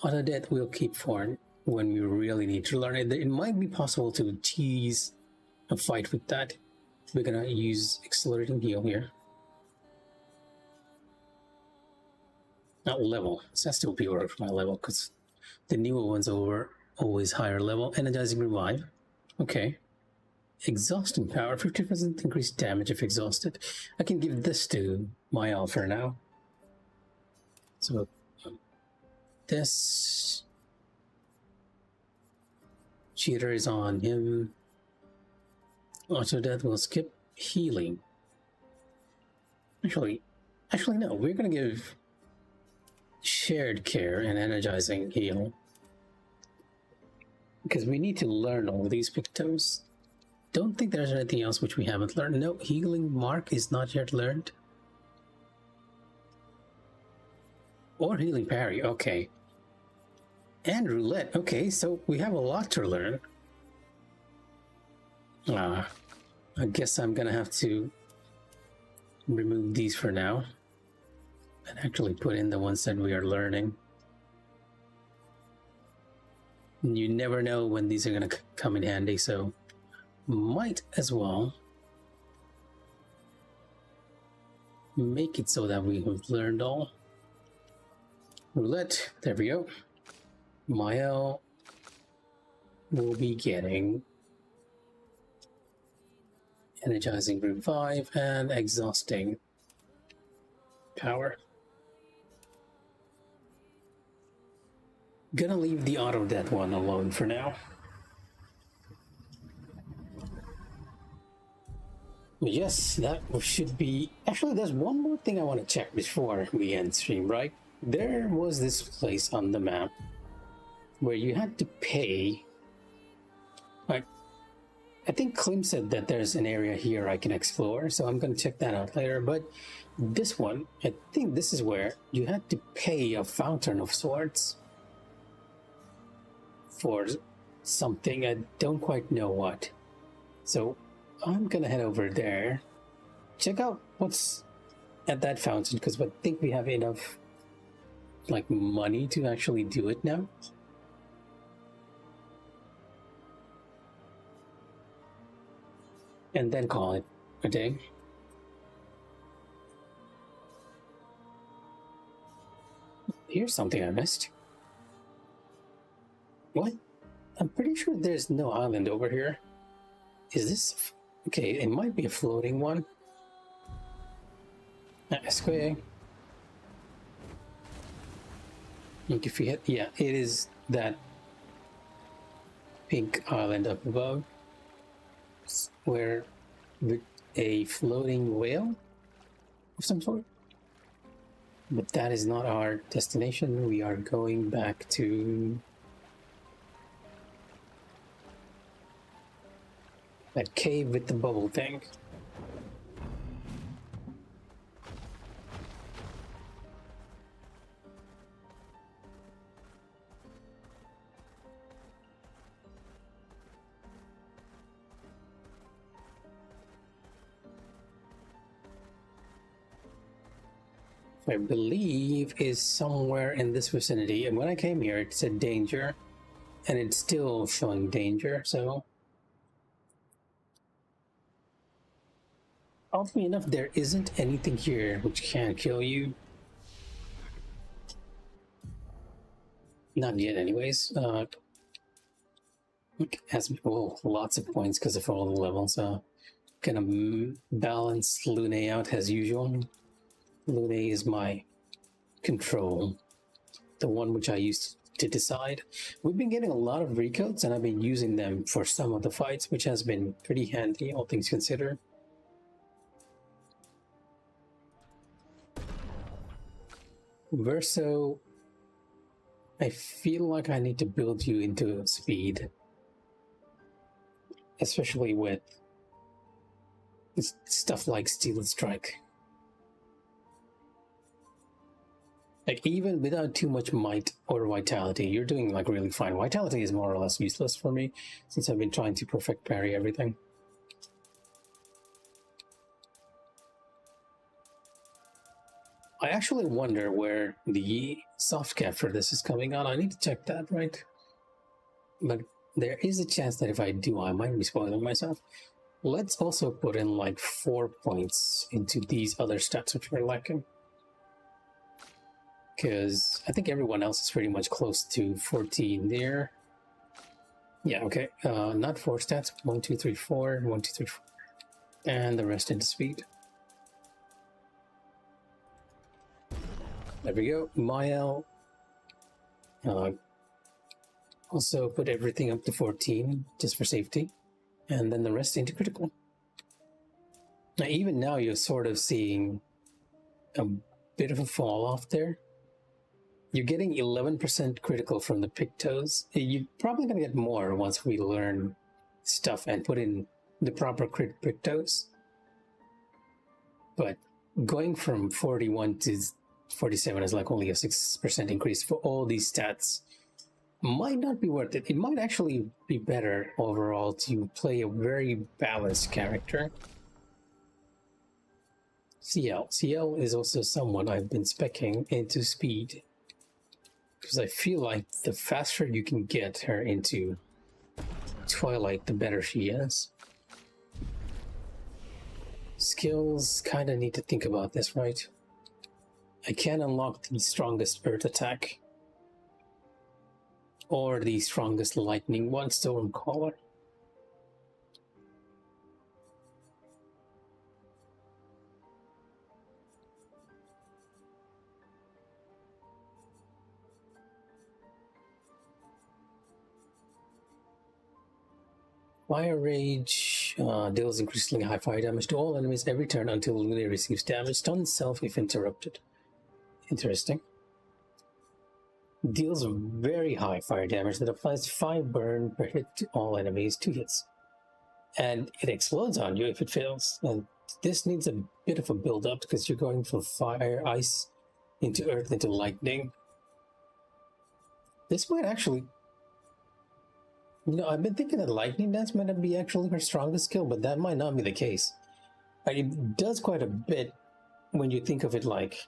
Auto Death we'll keep for when we really need to learn it. It might be possible to tease a fight with that. We're gonna use Accelerating Heal here. Not level. It has to be over my level because the newer ones are always higher level. Energizing Revive. Okay. Exhausting Power, 50% increased damage if exhausted. I can give this to my alpha now. So this Cheater is on him. Auto Death will skip healing. Actually no, we're gonna give Shared Care and Energizing Heal. Because we need to learn all these pictos. Don't think there's anything else which we haven't learned. No, healing mark is not yet learned. Or healing parry, okay. And roulette, okay, so we have a lot to learn. I guess I'm gonna have to remove these for now. And actually put in the ones that we are learning. You never know when these are gonna come in handy, so might as well make it so that we have learned all. Roulette, there we go. Mael will be getting energizing revive and exhausting power. Gonna leave the auto death one alone for now. Yes, that should be... Actually, there's one more thing I want to check before we end stream, right? There was this place on the map where you had to pay. Like, I think Klim said that there's an area here I can explore, so I'm going to check that out later. But this one, I think this is where you had to pay a fountain of sorts for something. I don't quite know what. So I'm going to head over there, check out what's at that fountain, because I think we have enough like money to actually do it now. And then call it a day. Here's something I missed. What? I'm pretty sure there's no island over here. Is this... Okay, it might be a floating one. Square. Look, if you hit... Yeah, it is that pink island up above. Where with a floating whale of some sort. But that is not our destination. We are going back to that cave with the bubble thing. I believe is somewhere in this vicinity, and when I came here it said danger, and it's still showing danger, so oddly enough there isn't anything here which can kill you. Not yet anyways. Has lots of points because of all the levels. Gonna balance Lune out as usual. Lune is my control, the one which I used to decide. We've been getting a lot of recoats, and I've been using them for some of the fights, which has been pretty handy, all things considered. Verso, I feel like I need to build you into speed, especially with stuff like Steel Strike. Like, even without too much might or vitality, you're doing like really fine. Vitality is more or less useless for me, since I've been trying to perfect parry everything. I actually wonder where the soft cap for this is coming on. I need to check that, right? But there is a chance that if I do, I might be spoiling myself. Let's also put in like 4 points into these other stats which we're lacking. Because I think everyone else is pretty much close to 14 there. Yeah, okay. Not 4 stats. 1, 2, 3, 4. 1, 2, 3, 4. And the rest into speed. There we go. Mael. Also put everything up to 14 just for safety. And then the rest into critical. Now, even now, you're sort of seeing a bit of a fall off there. You're getting 11% critical from the Pictos. You're probably going to get more once we learn stuff and put in the proper crit Pictos. But going from 41 to 47 is like only a 6% increase for all these stats. Might not be worth it. It might actually be better overall to play a very balanced character. CL. CL is also someone I've been speccing into speed, because I feel like the faster you can get her into Twilight, the better she is. Skills, kind of need to think about this, right? I can unlock the strongest Earth attack, or the strongest Lightning one, Stormcaller. Fire Rage deals increasingly high fire damage to all enemies every turn until Lune receives damage. Stuns self if interrupted. Interesting. Deals very high fire damage that applies 5 burn per hit to all enemies, 2 hits. And it explodes on you if it fails. And this needs a bit of a build up because you're going from fire, ice, into earth, into lightning. This might actually... You know, I've been thinking that lightning dance might not be actually her strongest skill, but that might not be the case. It does quite a bit when you think of it like...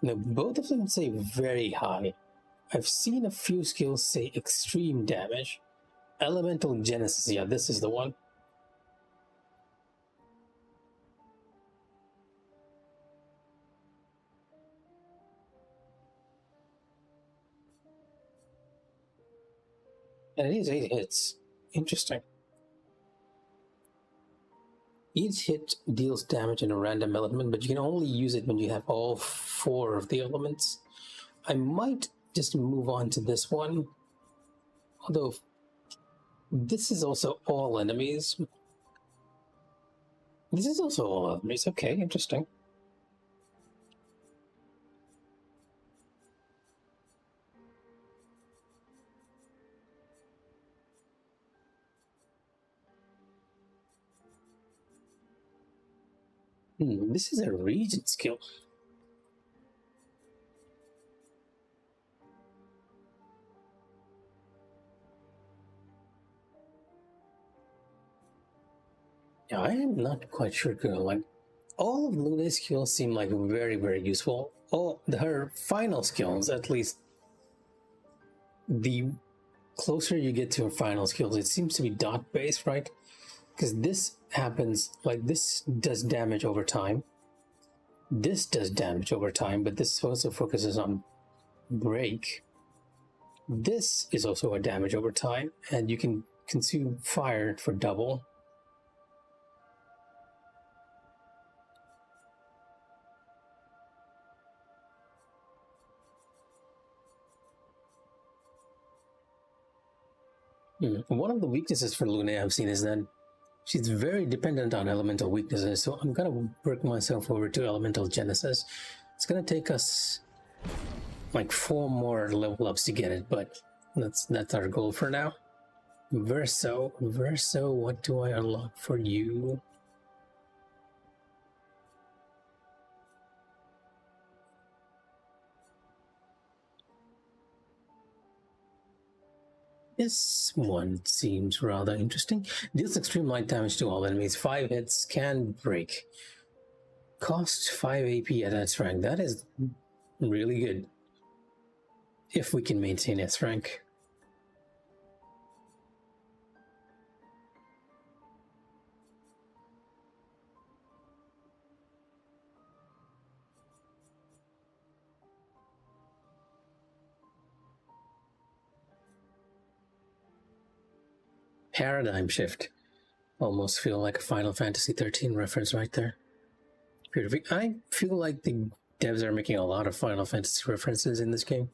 Now, both of them say very high. I've seen a few skills say extreme damage. Elemental Genesis, yeah, this is the one. And it is 8 hits. Interesting. Each hit deals damage in a random element, but you can only use it when you have all 4 of the elements. I might just move on to this one. Although, this is also all enemies. This is also all enemies. Okay, interesting. This is a region skill. Yeah, I am not quite sure, girl. Like, all of Luna's skills seem like very, very useful. Her final skills, at least, the closer you get to her final skills, it seems to be dot based, right? Because this happens, like, this does damage over time. This does damage over time, but this also focuses on break. This is also a damage over time, and you can consume fire for double. One of the weaknesses for Luna I've seen is that she's very dependent on elemental weaknesses, so I'm gonna work myself over to elemental genesis. It's gonna take us like 4 more level ups to get it, but that's our goal for now. Verso, what do I unlock for you? This one seems rather interesting. Deals extreme light damage to all enemies. 5 hits, can break. Cost 5 AP at S rank. That is really good. If we can maintain S rank. Paradigm shift. Almost feel like a Final Fantasy 13 reference right there. I feel like the devs are making a lot of Final Fantasy references in this game.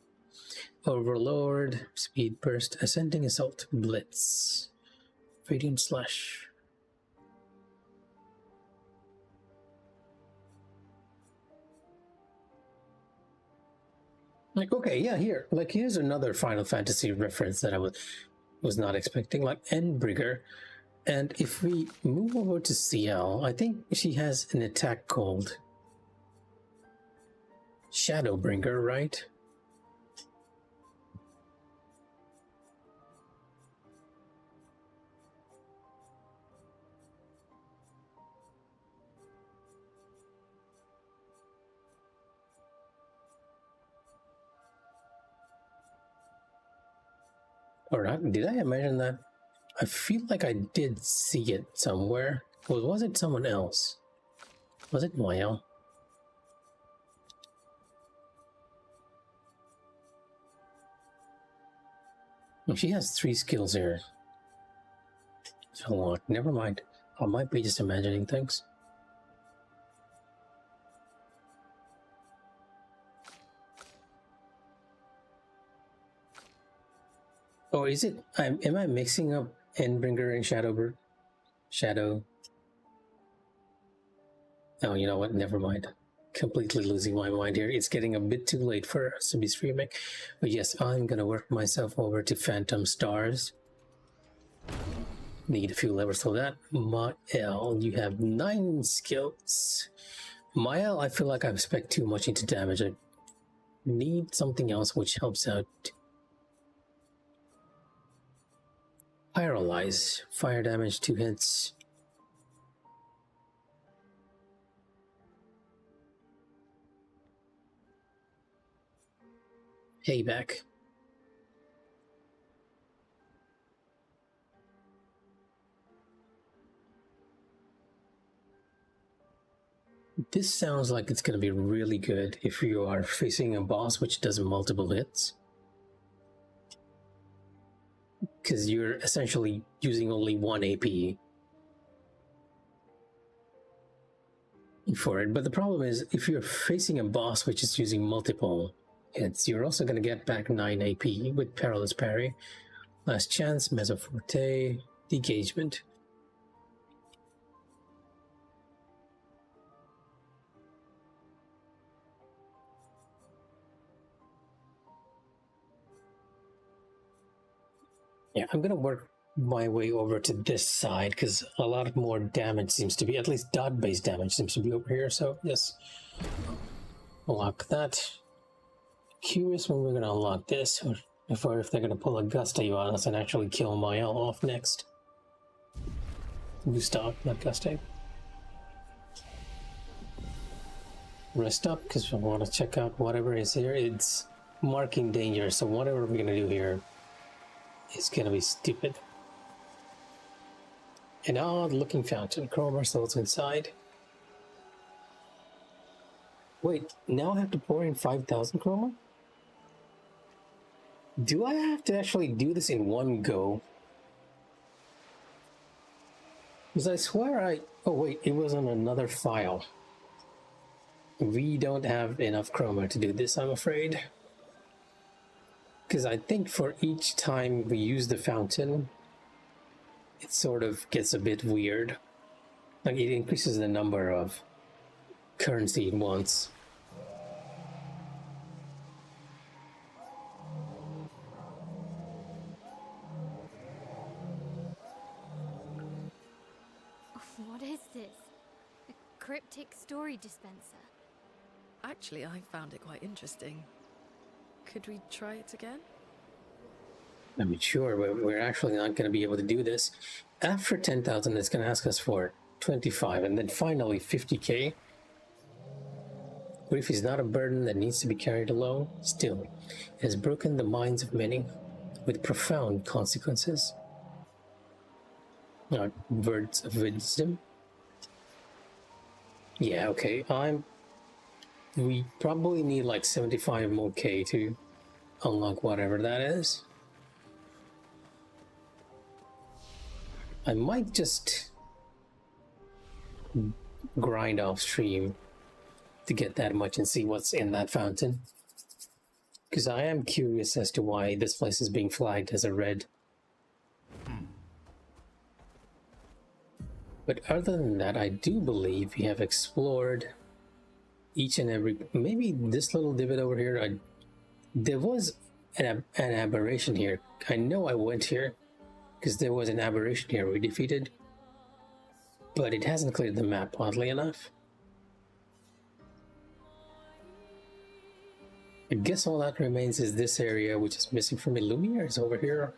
Overlord, Speed Burst, Ascending Assault, Blitz, Radiant Slash. Like, okay, yeah, here. Like, here's another Final Fantasy reference that I was not expecting. Like, Endbrigger. And if we move over to CL, I think she has an attack called Shadowbringer, right? Or not? Did I imagine that? I feel like I did see it somewhere. Was it someone else? Was it Moyle? Oh, she has 3 skills here. So what? Never mind. I might be just imagining things. Oh, is it? Am I mixing up Endbringer and Shadow? Oh, you know what? Never mind. Completely losing my mind here. It's getting a bit too late for us to be streaming. But yes, I'm gonna work myself over to Phantom Stars. Need a few levels for that. Mael, you have 9 skills. Mael, I feel like I've spec too much into damage. I need something else which helps out. Paralyze. Fire damage, 2 hits. Payback. This sounds like it's going to be really good if you are facing a boss which does multiple hits. Because you're essentially using only 1 AP for it. But the problem is, if you're facing a boss which is using multiple hits, you're also going to get back 9 AP with Perilous Parry, Last Chance, Mezzoforte, Engagement. Yeah, I'm gonna work my way over to this side because a lot more damage seems to be, at least dot-based damage seems to be over here. So yes, unlock that. Curious when we're gonna unlock this, or if they're gonna pull a Gusta on us and actually kill Mael off next. Gustav, not Gusta. Rest up because I want to check out whatever is here. It's marking danger, so whatever we're gonna do here is gonna be stupid. An odd looking fountain. Chroma souls inside. Wait, now I have to pour in 5,000 chroma? Do I have to actually do this in one go? Because I swear oh wait, it was on another file. We don't have enough chroma to do this, I'm afraid. Because I think for each time we use the fountain, it sort of gets a bit weird. Like, it increases the number of currency it wants. What is this? A cryptic story dispenser. Actually, I found it quite interesting. Could we try it again? I mean, sure, but we're actually not going to be able to do this. After 10,000, it's going to ask us for 25, and then finally 50k. Grief is not a burden that needs to be carried alone. Still, it has broken the minds of many, with profound consequences. Words of wisdom. Yeah, okay. We probably need like 75 more K to unlock whatever that is. I might just grind off stream to get that much and see what's in that fountain. Because I am curious as to why this place is being flagged as a red. But other than that, I do believe we have explored each and every... Maybe this little divot over here, There was an aberration here. I know I went here because there was an aberration here we defeated, but it hasn't cleared the map, oddly enough. I guess all that remains is this area, which is missing from me. Lumiere is over here.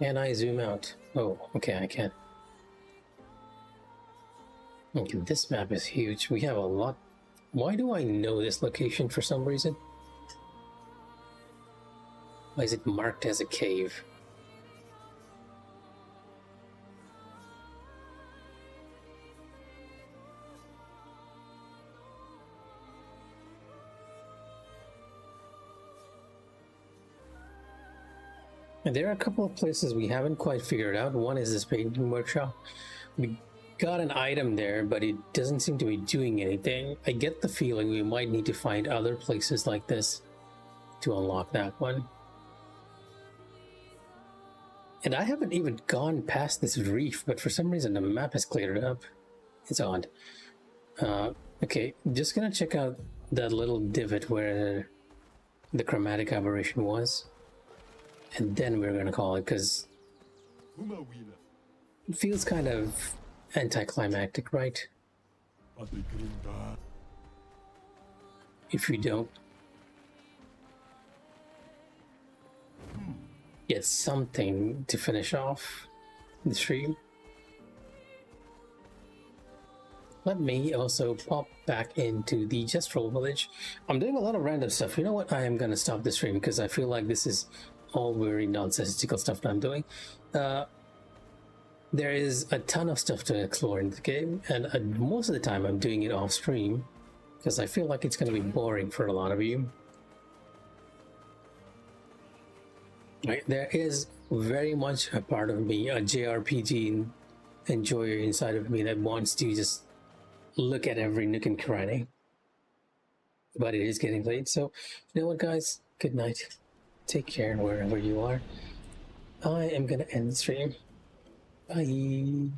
Can I zoom out? Oh, okay, I can. Okay, this map is huge. We have a lot. Why do I know this location for some reason? Why is it marked as a cave? And there are a couple of places we haven't quite figured out. One is this painting workshop. We got an item there, but it doesn't seem to be doing anything. I get the feeling we might need to find other places like this to unlock that one. And I haven't even gone past this reef, but for some reason the map has cleared it up. It's odd. Okay, just gonna check out that little divot where the chromatic aberration was. And then we're gonna call it, because it feels kind of anticlimactic, right? If you don't get something to finish off the stream. Let me also pop back into the Gestural Village. I'm doing a lot of random stuff. You know what? I am gonna stop the stream because I feel like this is all very nonsensical stuff that I'm doing. There is a ton of stuff to explore in the game, and most of the time I'm doing it off stream because I feel like it's going to be boring for a lot of you. Right, there is very much a part of me, a JRPG enjoyer inside of me that wants to just look at every nook and cranny. But it is getting late, so you know what, guys? Good night. Take care wherever you are. I am gonna end the stream. Bye.